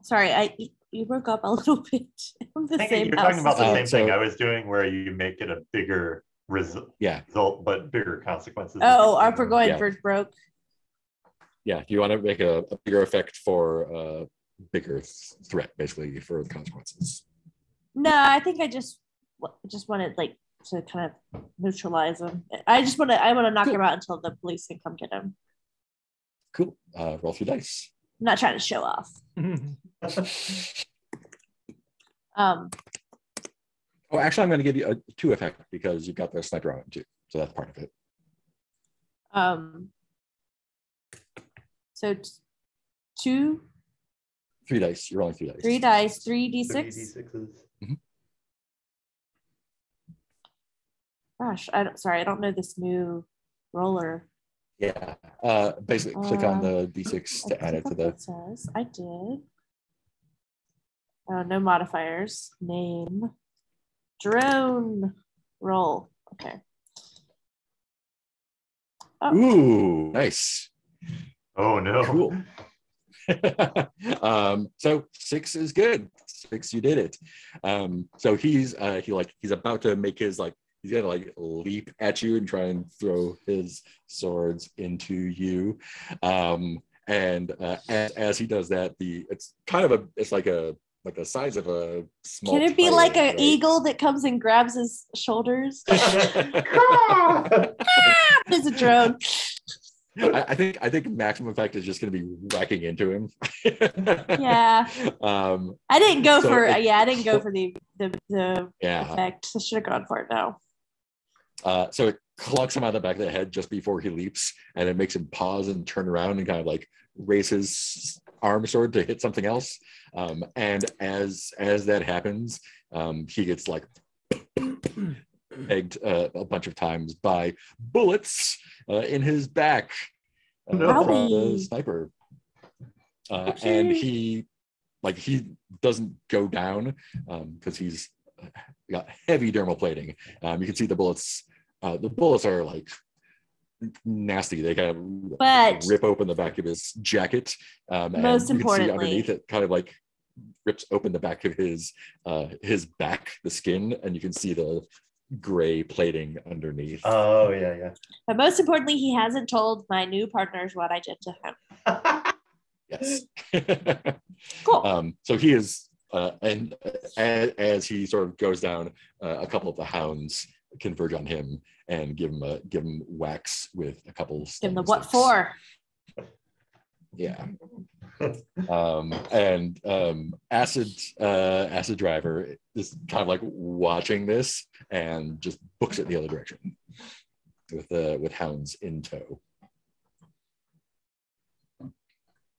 Sorry, you broke up a little bit. I'm the same you're house talking about the as same you. thing I was doing, where you make it a bigger result, but bigger consequences. Oh, are we going for broke? Yeah, you want to make a bigger effect for bigger threat, basically, for the consequences. No, I think I just wanted like to kind of neutralize him. I want to knock him out until the police can come get him. Cool. Roll 3 dice. I'm not trying to show off. Oh, actually, I'm going to give you a 2 effect because you've got the sniper on it too, so that's part of it. So 2. 3 dice. You're rolling 3 dice. 3 dice. 3d6. 3d6s. Mm-hmm. Gosh, I don't know this new roller. Yeah. Basically, click on the d6 to add it to the. It says I did. Oh, no modifiers. Name. Drone. Roll. Okay. Oh. Ooh, nice. Oh no. Cool. So 6 is good. 6, you did it. So he's about to make his he's gonna leap at you and try and throw his swords into you. And as he does that, it's like the size of a small. Can it be like an right? eagle that comes and grabs his shoulders? It's a drone. I think maximum effect is just going to be whacking into him. Yeah. I didn't go for the effect. I should have gone for it now. So it clucks him out of the back of the head just before he leaps, and it makes him pause and turn around and kind of raise his arm sword to hit something else. And as that happens, he gets pegged a bunch of times by bullets in his back from the sniper. And he doesn't go down because he's got heavy dermal plating. You can see the bullets. The bullets are nasty. They kind of rip open the back of his jacket. Most and you can see importantly, underneath it kind of rips open the back of his back, the skin, and you can see the gray plating underneath. Oh yeah. But most importantly, he hasn't told my new partners what I did to him. Yes. Cool. So he is, and as he sort of goes down, a couple of the hounds converge on him and give him whacks with a couple. Give him the what for? Yeah. And Acid Driver is kind of watching this and just books it the other direction with hounds in tow.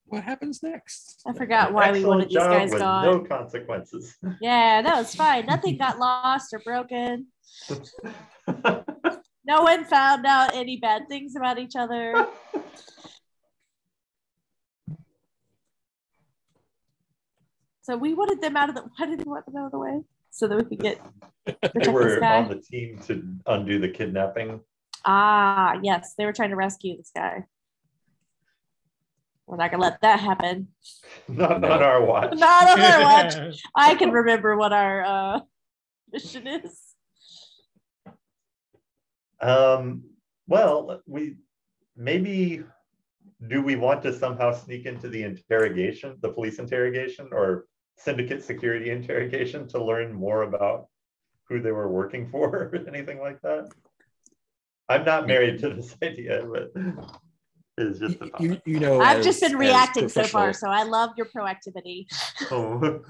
What happens next? I forgot why we wanted these guys gone. No consequences. Yeah, that was fine. Nothing got lost or broken. No one found out any bad things about each other. So we wanted them out of the. Why did we want them out of the way? So that we could get. They were on the team to undo the kidnapping. Ah, yes, they were trying to rescue this guy. We're not gonna let that happen. Not on our watch. Not on our watch. I can remember what our mission is. Well, do we want to somehow sneak into the interrogation, the police interrogation, or syndicate security interrogation to learn more about who they were working for, or anything like that? I'm not married to this idea, but it's just a thought. I've just been reacting so far, so I love your proactivity. Oh.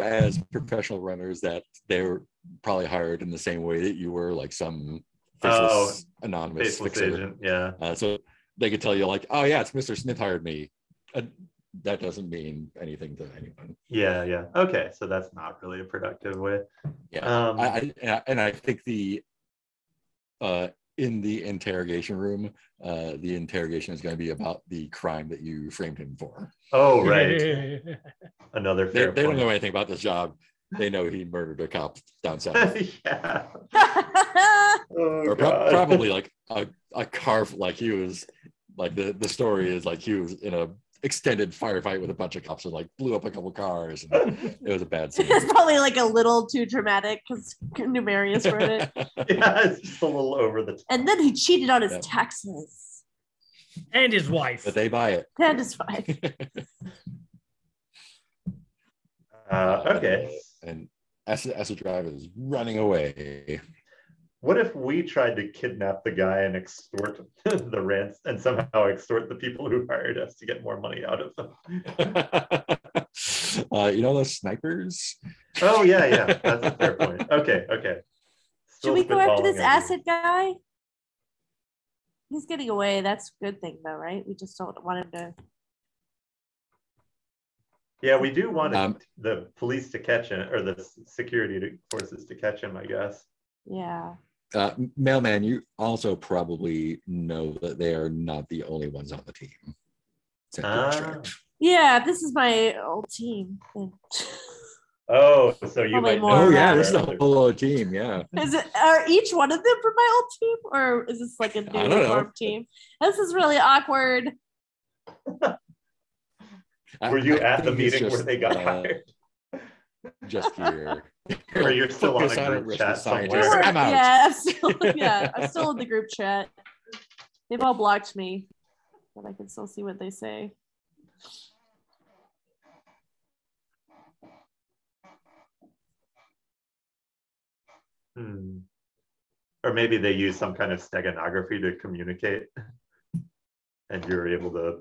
As professional runners, that they were probably hired in the same way that you were, some faceless anonymous fixer. Agent, yeah. So they could tell you oh yeah, it's Mr. Smith hired me. That doesn't mean anything to anyone. Yeah. Okay, so that's not really a productive way. Yeah. I think in the interrogation room, the interrogation is going to be about the crime that you framed him for. Oh, right. Another fair they don't know anything about this job. they know he murdered a cop down south. Yeah. Or Oh, God. probably like a car, like he was like the story is like he was in a extended firefight with a bunch of cops and like blew up a couple cars, and it was a bad scene. It's probably like a little too dramatic because Numerius wrote it. Yeah, it's just a little over the top. And then he cheated on his taxes. And his wife. But they buy it. That is fine. Okay. And as the driver is running away. What if we tried to kidnap the guy and extort the rents and somehow extort the people who hired us to get more money out of them? You know those snipers? Oh, yeah. That's a fair point. Okay. Should we go after this spitballing acid guy? He's getting away. That's a good thing, though, right? We just don't want him to. Yeah, we do want the police to catch him, or the security forces to catch him, I guess. Yeah. Mailman, you also probably know that they are not the only ones on the team. Yeah, this is my old team. Oh, so you Probably might more know. Oh yeah, around. this is a whole other team. Yeah. Are each one of them from my old team, or is this like a newly formed team? This is really awkward. Were you at the think it's meeting just, where they got hired? Just here. Or you're still on Focus a it, group risk chat the scientist. somewhere? I'm out. I'm still in the group chat. They've all blocked me, but I can still see what they say. Or maybe they use some kind of steganography to communicate, and you're able to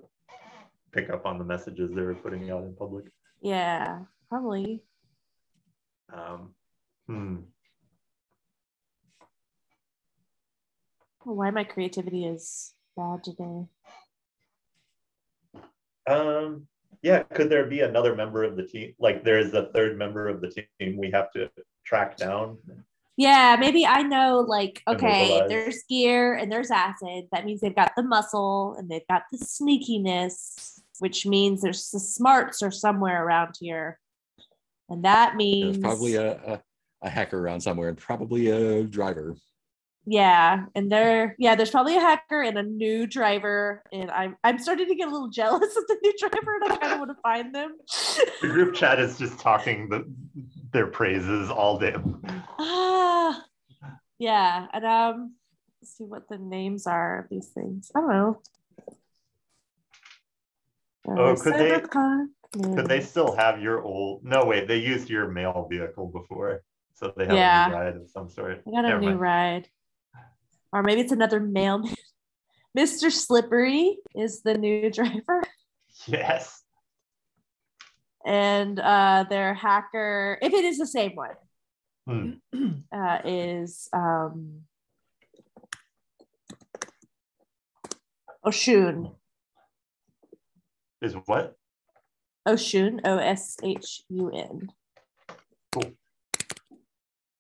pick up on the messages they were putting out in public. Yeah, probably. Why my creativity is bad today. Yeah, could there be another member of the team? Like there is a third member of the team we have to track down? Yeah, maybe I know, like, okay, Immobilize. there's gear and there's acid. That means they've got the muscle and they've got the sneakiness, which means there's the smarts are somewhere around here. And that means There's probably a hacker around somewhere and probably a driver. Yeah, and there's probably a hacker and a new driver, and I'm starting to get a little jealous of the new driver, and I kind of want to find them. The group chat is just talking their praises all day. Yeah, and let's see what the names are of these things. I don't know. Could they still have your old? No, wait, they used your mail vehicle before, so they have a new ride of some sort. I got a new ride. Or maybe it's another mailman. Mr. Slippery is the new driver. Yes. And their hacker, if it is the same one, is Oshun. Is what? Oshun, Oshun. Cool.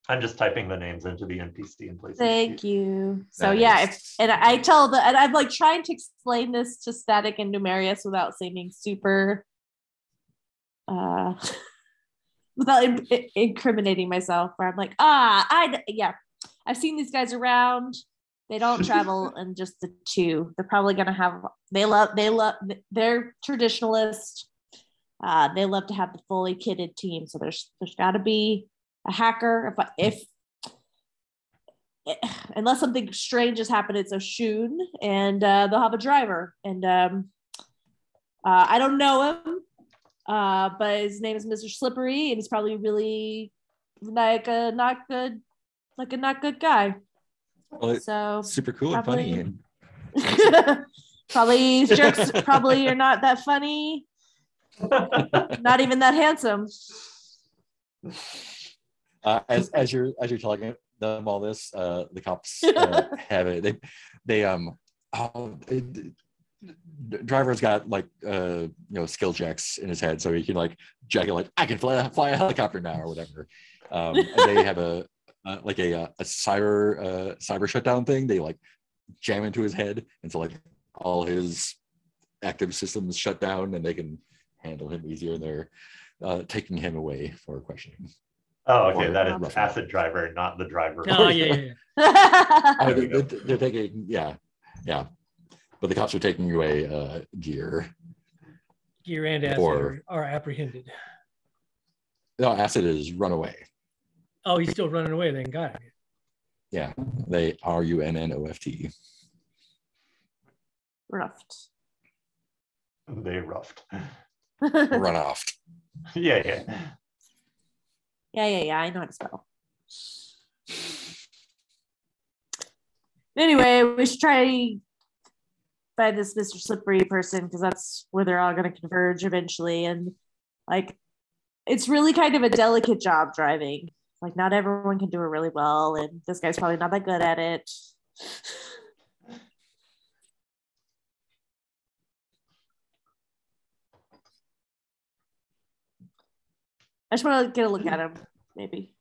I'm just typing the names into the NPC in places. Thank you. So nice. and I tell and I'm like trying to explain this to Static and Numerius without seeming super, without incriminating myself. Where I'm like, I've seen these guys around. They don't travel in just the two. They're probably gonna have. They're traditionalist. They love to have the fully kitted team. So there's got to be a hacker. If unless something strange has happened, it's Oshun, and they'll have a driver. And I don't know him, but his name is Mr. Slippery, and he's probably really like a not good guy. Well, so super cool and funny. Probably jerks. Probably you're not that funny. Not even that handsome. As you're telling them all this, the cops have it. Driver's got like skill checks in his head, so he can like jack it like I can fly a helicopter now or whatever. And they have a cyber shutdown thing. They like jam into his head, and so like all his active systems shut down, and they can handle him easier. And they're taking him away for questioning. Oh, okay. Or That is roughing it. acid driver, not the driver. Oh, yeah. There we go. They're taking, yeah. But the cops are taking away gear. Gear and acid are apprehended. No, acid is run away. Oh, he's still running away then. Got it. Yeah, they RUNNOFT. Roughed. They roughed. Run off. Yeah. Yeah. I know how to spell. Anyway, we should try by this Mr. Slippery person because that's where they're all going to converge eventually. And like, it's really kind of a delicate job driving. Like, not everyone can do it really well, and this guy's probably not that good at it. I just want to get a look at him, maybe.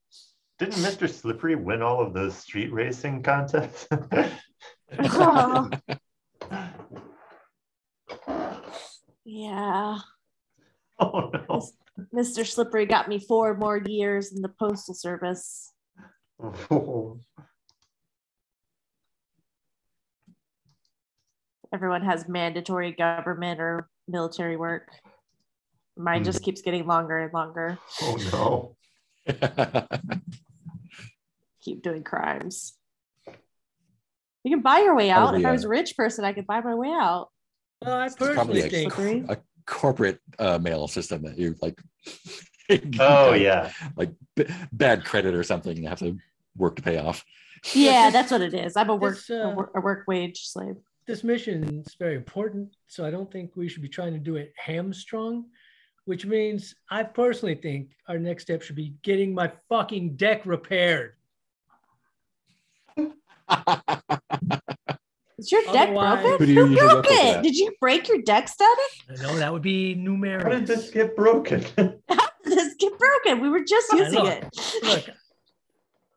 Didn't Mr. Slippery win all of those street racing contests? Oh. Yeah. Oh no. Mr. Slippery got me 4 more years in the postal service. Oh. Everyone has mandatory government or military work. Mine just keeps getting longer and longer. Oh no. Keep doing crimes. You can buy your way out. Probably, if I was a rich person, I could buy my way out. Well, I Probably personally think a corporate mail system that you like. Oh yeah. Like bad credit or something you have to work to pay off. Yeah, that's what it is. I'm a This, work wage slave. this mission is very important, so I don't think we should be trying to do it hamstrung, which means I personally think our next step should be getting my fucking deck repaired. Is your deck Otherwise- broken? Who do you Who usually go broke for it? that? Did you break your deck, Static? No, that would be How did numeric. this get broken? How did this get broken? We were just using Look, it. Look,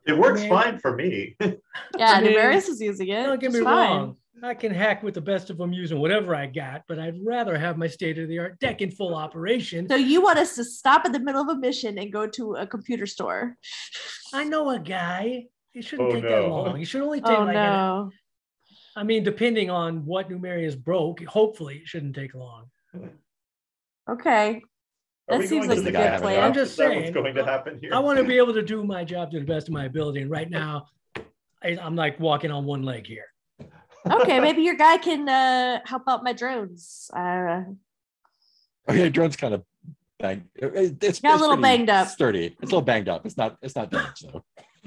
It works I mean- fine for me. Yeah, I mean, Numerius is using it. don't get me It's fine. wrong. I can hack with the best of them using whatever I got, but I'd rather have my state-of-the-art deck in full operation. So you want us to stop in the middle of a mission and go to a computer store? I know a guy. It shouldn't Oh, take that no. long. It should only take Oh like no. I mean, depending on what Numerius broke, hopefully it shouldn't take long. Okay. Are That we seems going like to a the guy good have a plan. job? I'm just Is that what's saying, going to happen here? I want to be able to do my job to the best of my ability. And right now, I'm like walking on one leg here. Okay, maybe your guy can help out my drones. Okay, drone's kind of banged. It's Got a little pretty banged up. Sturdy. It's a little banged up. It's not damaged though.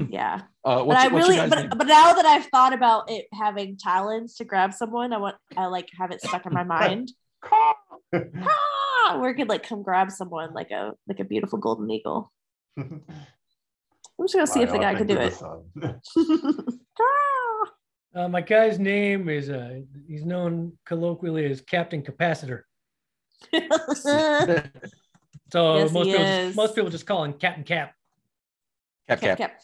Yeah. What's But I your really, guy's name? but now that I've thought about it having talons to grab someone, I like have it stuck in my mind. Ah, where it could like come grab someone like a beautiful golden eagle. I'm just gonna see if the guy can do it. Ah. My guy's name is, he's known colloquially as Captain Capacitor. So Yes, he is. most people just call him Captain Cap. Cap.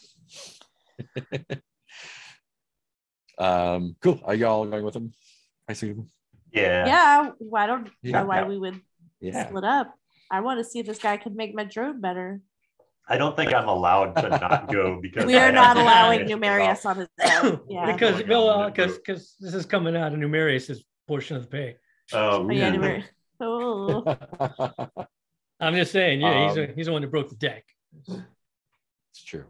Cool. Are y'all going with him? I see. Yeah. Yeah, I don't Yeah. know why we would Yeah. split up. I want to see if this guy can make my drone better. I don't think I'm allowed to not go because We I are have not to allowing finish Numerius on his own. Yeah. Because Going on that because this is coming out of Numerius' portion of the pay. Oh, Oh, yeah, yeah. Numerius. Oh. I'm just saying, he's the one that broke the deck. It's true.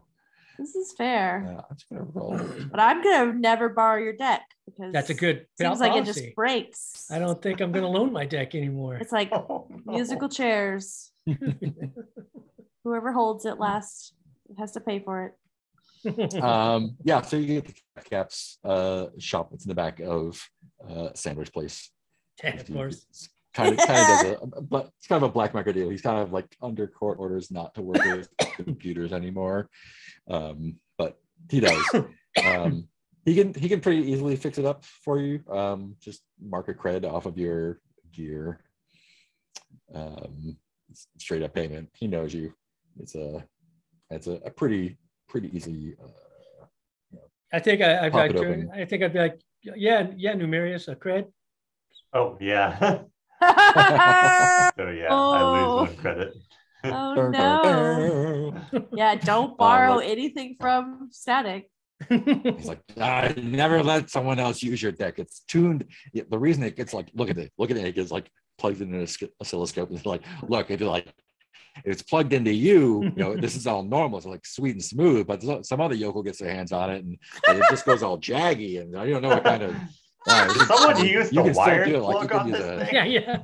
This is fair. Yeah, I'm just gonna roll. But I'm gonna never borrow your deck because That's a good seems like it policy. just breaks. I don't think I'm gonna loan my deck anymore. It's like Oh, no. musical chairs. Whoever holds it last has to pay for it. Yeah, so you get the Cap's shop that's in the back of Sandwich Place. Of course. It's kind of does but it's kind of a black market deal. He's kind of like under court orders not to work with computers anymore. But he does. He can pretty easily fix it up for you. Just mark a cred off of your gear. Straight up payment. He knows you. It's a pretty easy. I think I'd Pop like it open. I think I'd be like, yeah, Numerius, a cred. Oh, yeah. So, yeah, I Oh. lose 1 credit. Oh no. Yeah, don't borrow anything from Static. He's like, I never let someone else use your deck. It's tuned. The reason it gets like, look at it. It gets like plugged into an oscilloscope. And it's like, look, if it's plugged into you, this is all normal. It's like sweet and smooth. But some other yokel gets their hands on it, and it just goes all jaggy. And I don't know what kind of. Someone used the wired plug like, on this thing. Yeah.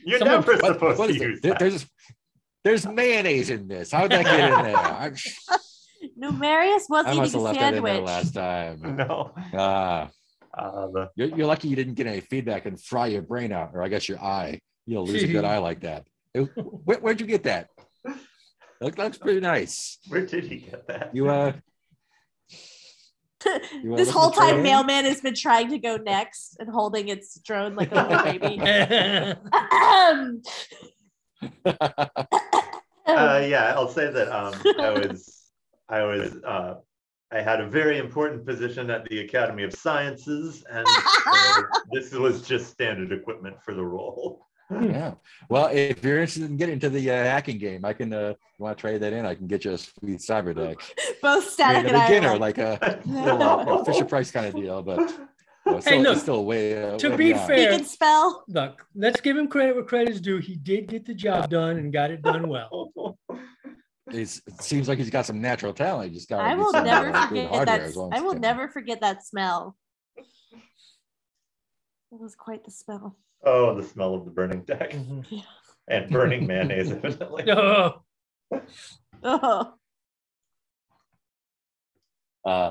You're never supposed to use that. There's mayonnaise in this. How'd that get in there? Numerius was I must have eating a left that in there sandwich. last time. No. You're lucky you didn't get any feedback and fry your brain out, or I guess your eye. You'll lose a good eye like that. Where'd you get that? That's pretty nice. Where did he get that? This whole time, Mailman has been trying to go next and holding its drone like a little baby. Yeah, I'll say that I had a very important position at the Academy of Sciences, and this was just standard equipment for the role. Yeah. Well, if you're interested in getting into the hacking game, I can. You want to trade that in? I can get you a sweet cyber deck. Both Static and I. Beginner, like a little Fisher Price kind of deal, but. Hey, look, still way. To be fair, he can spell. Look, let's give him credit where credit's due. He did get the job done and got it done well. It seems like he's got some natural talent. He just got. I will never forget that. I will never forget that smell. It was quite the smell. Oh, the smell of the burning deck and burning mayonnaise, evidently. Oh.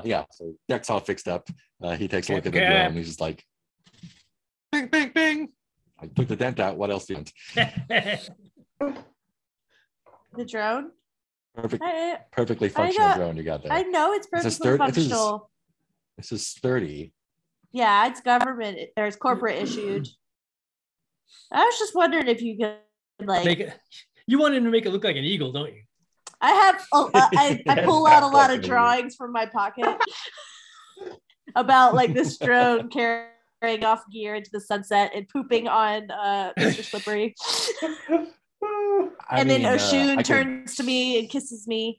Yeah, so deck's all fixed up. He takes a look at the drone and he's just like, bang, bang, bang. I took the dent out. What else do you want? The drone? Perfectly functional drone you got there. I know it's perfectly functional. This is sturdy. Yeah, it's government. There's corporate issued. I was just wondering if you could you wanted to make it look like an eagle, don't you? I have. I pull out a lot of drawings from my pocket about like this drone carrying off gear into the sunset and pooping on Mr. Slippery. Then Oshun turns to me and kisses me.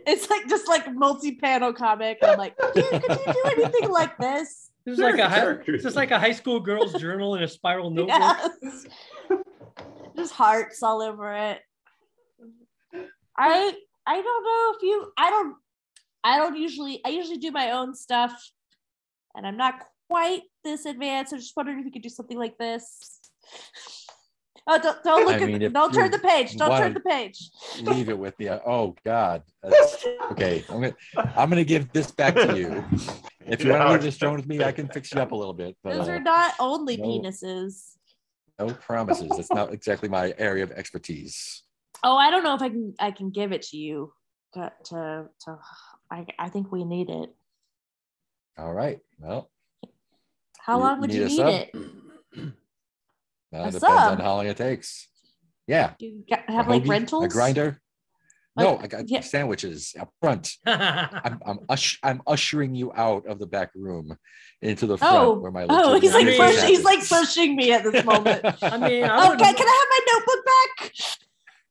It's like just like multi-panel comic. I'm like, could you do anything like this? This is just like a high school girl's journal in a spiral notebook. Yes. Just hearts all over it. I don't know if you. I usually do my own stuff, and I'm not quite this advanced. I'm just wondering if you could do something like this. Oh, don't look don't turn the page. Don't turn the page. Leave it with me. Oh God. Okay. I'm gonna give this back to you. If you want to leave this drone with me, I can fix you up a little bit. But, those are not only penises. No promises. That's not exactly my area of expertise. Oh, I don't know if I can give it to you. I think we need it. All right. Well. How long would you need it? Depends on how long it takes. Yeah. Do you have like rentals? A grinder? No, I got sandwiches up front. I'm ushering you out of the back room into the front where my he's like pushing me at this moment. I mean, can I have my notebook back?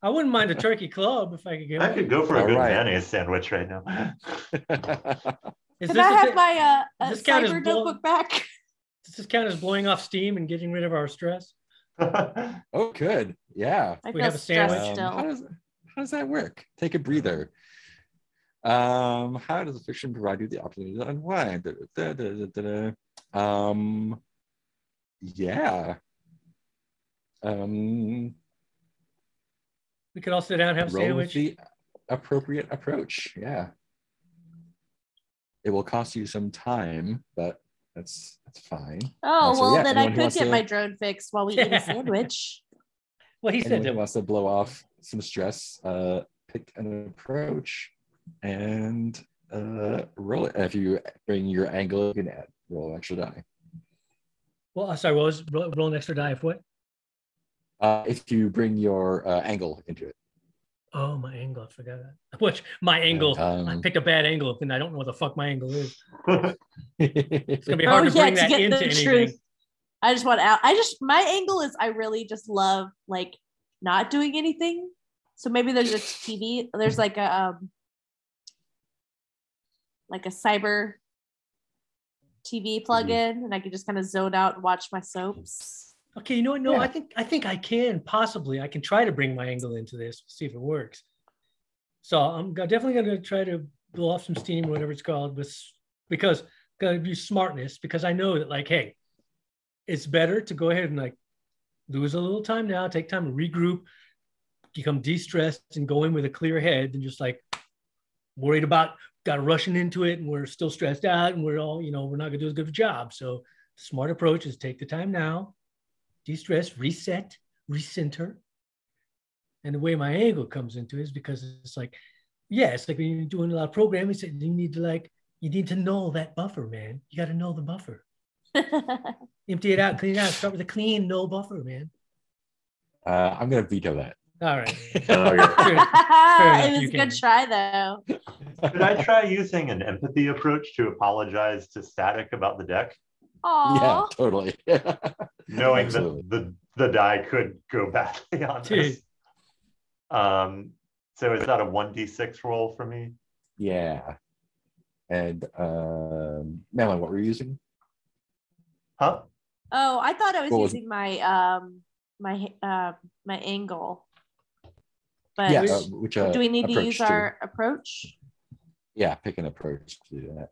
I wouldn't mind a turkey club if I could get one. I could go for a good mayonnaise sandwich right now. Can I have my cyber notebook back? Does this count as blowing off steam and getting rid of our stress? Oh, good. Yeah. We have a sandwich still. How does that work? Take a breather. How does the fiction provide you the opportunity to unwind? Yeah. We could all sit down and have a sandwich. The appropriate approach. Yeah. It will cost you some time, but that's fine. Then I could get my drone fixed while we eat a sandwich. Well, he said it wants to blow off some stress. Pick an approach and roll it. If you bring your angle, you can roll an extra die. Well, sorry, what was roll an extra die of what? If you bring your angle into it. Oh, my angle. I forgot that. Which my angle, I picked a bad angle and I don't know what the fuck my angle is. It's gonna be hard to bring that into anything. Truth. I just want out. My angle is I really just love like not doing anything. So maybe there's a TV. There's like a cyber TV plug-in, and I can just kind of zone out and watch my soaps. Okay, you know what? No, I think I can possibly. I can try to bring my angle into this, see if it works. So I'm definitely going to try to blow off some steam, whatever it's called, because gotta be smartness. Because I know that, like, hey, it's better to go ahead and like lose a little time now, take time to regroup, become de-stressed, and go in with a clear head than just like worried about rushing into it, and we're still stressed out, and we're all, we're not gonna do as good of a job. So the smart approach is take the time now, de-stress, reset, recenter. And the way my angle comes into it is because it's like, it's like when you're doing a lot of programming, you need to know that buffer, man. You got to know the buffer. Empty it out, clean it out. Start with a clean, no buffer, man. I'm gonna veto that. All right. It was a good try, though. Could I try using an empathy approach to apologize to Static about the deck? Aww. Yeah, totally. Knowing that the die could go badly on this. So is that a 1d6 roll for me? Yeah. And Melon, what were you using? Huh? Oh, I thought I was was using my my angle. But which do we need to use too. our approach? Yeah, pick an approach to do that.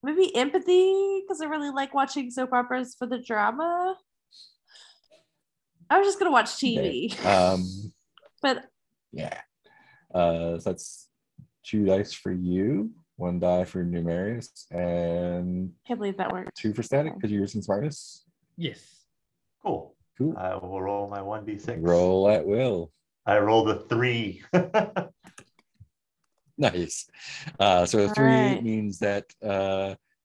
Maybe empathy, because I really like watching soap operas for the drama. I was just gonna watch TV. But yeah. So that's 2 dice for you, 1 die for Numerius, and I can't believe that worked. 2 for Static because you're using smartness. Yes. Cool. I will roll my 1d6. Roll at will. I rolled a 3. Nice. So a 3 right. means that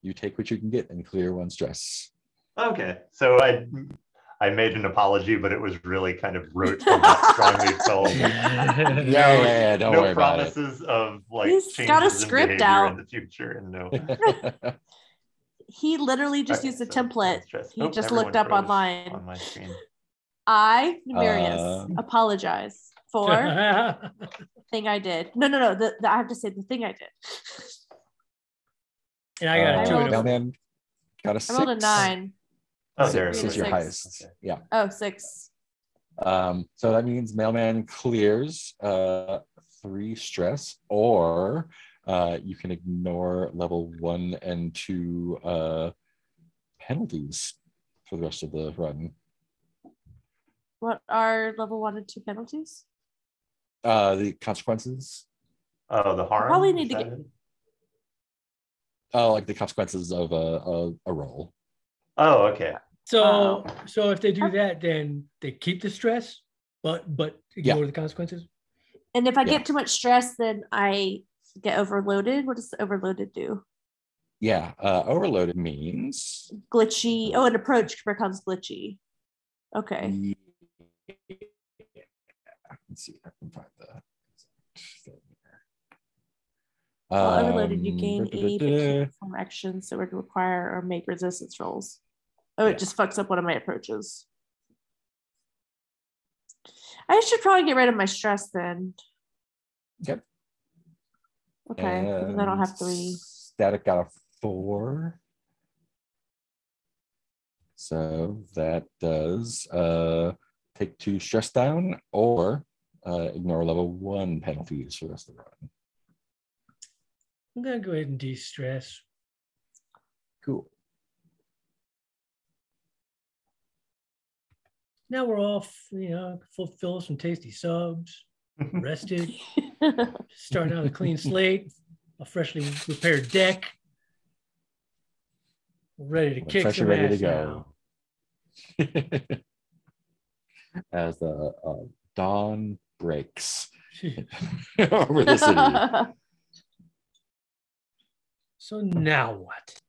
you take what you can get and clear 1 stress. Okay. So I made an apology, but it was really kind of rote and not strongly told. Yeah, don't worry about it. No promises of like He's changes got a in script behavior out. in the future, and no. He literally just used a template. He just looked up online. On my screen. I, Numerius, apologize for thing I did. No. I have to say the thing I did. And I got a 2. Mailman got a 6. I rolled a 9. Oh, there it 6 is is. your 6. highest. Okay. Yeah. Oh, 6. So that means Mailman clears 3 stress, or you can ignore level 1 and 2 penalties for the rest of the run. What are level 1 and 2 penalties? The consequences. Oh, the harm. I probably need to get. Oh, like the consequences of a roll. Oh, okay. So if they do that, then they keep the stress, but ignore the consequences. And if I get too much stress, then I get overloaded. What does overloaded do? Yeah, overloaded means glitchy. Oh, an approach becomes glitchy. Okay. Let's see if I can find the. While overloaded, you gain 8 perform actions that would require or make resistance rolls. Oh, it just fucks up one of my approaches. I should probably get rid of my stress then. Yep. Okay, because I don't have 3. Static got a 4. So that does take 2 stress down, or ignore level 1 penalties for the rest of the run. I'm gonna go ahead and de-stress. Cool. Now we're off, fulfill some tasty subs, rested, starting out a clean slate, a freshly repaired deck. We're ready to kick some ass now. As the dawn breaks over the city. So now what?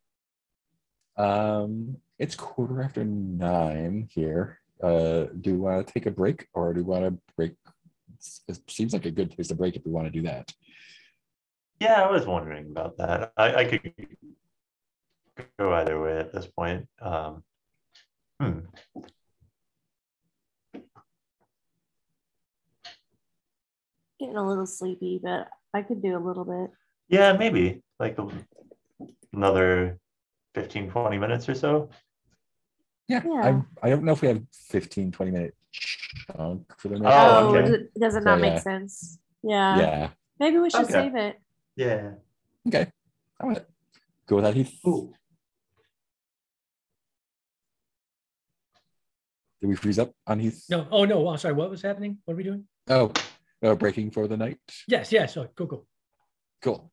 It's 9:15 here. Do we want to take a break, or do we want to break? It seems like a good place to break if we want to do that. Yeah, I was wondering about that. I could go either way at this point. getting a little sleepy, but I could do a little bit. Yeah, maybe like another 15, 20 minutes or so. Yeah. I don't know if we have 15, 20-minute chunk for the next Oh, one. okay. Does it So, not yeah. make sense? Yeah. Yeah. Maybe we should Okay. save it. Yeah. Okay. I want to go with that, Heath. Ooh. Did we freeze up on Heath? No. Oh no. I'm sorry. What was happening? What are we doing? Oh, breaking for the night. Yes. Yes. Oh, cool. Cool.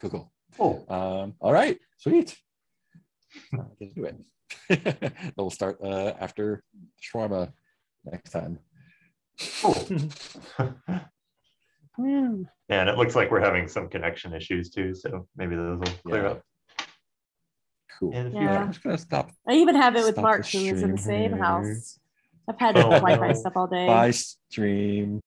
Oh. All right. Sweet. Let's do it. We'll start after shawarma next time. Cool. Yeah, and it looks like we're having some connection issues too, so maybe those will clear up. Cool. in the Yeah. I'm just gonna stop. I even have it with Stop Mark, the who lives in the stream same here. house. I've had Oh, Wi-Fi no. stuff all day. Bye, stream.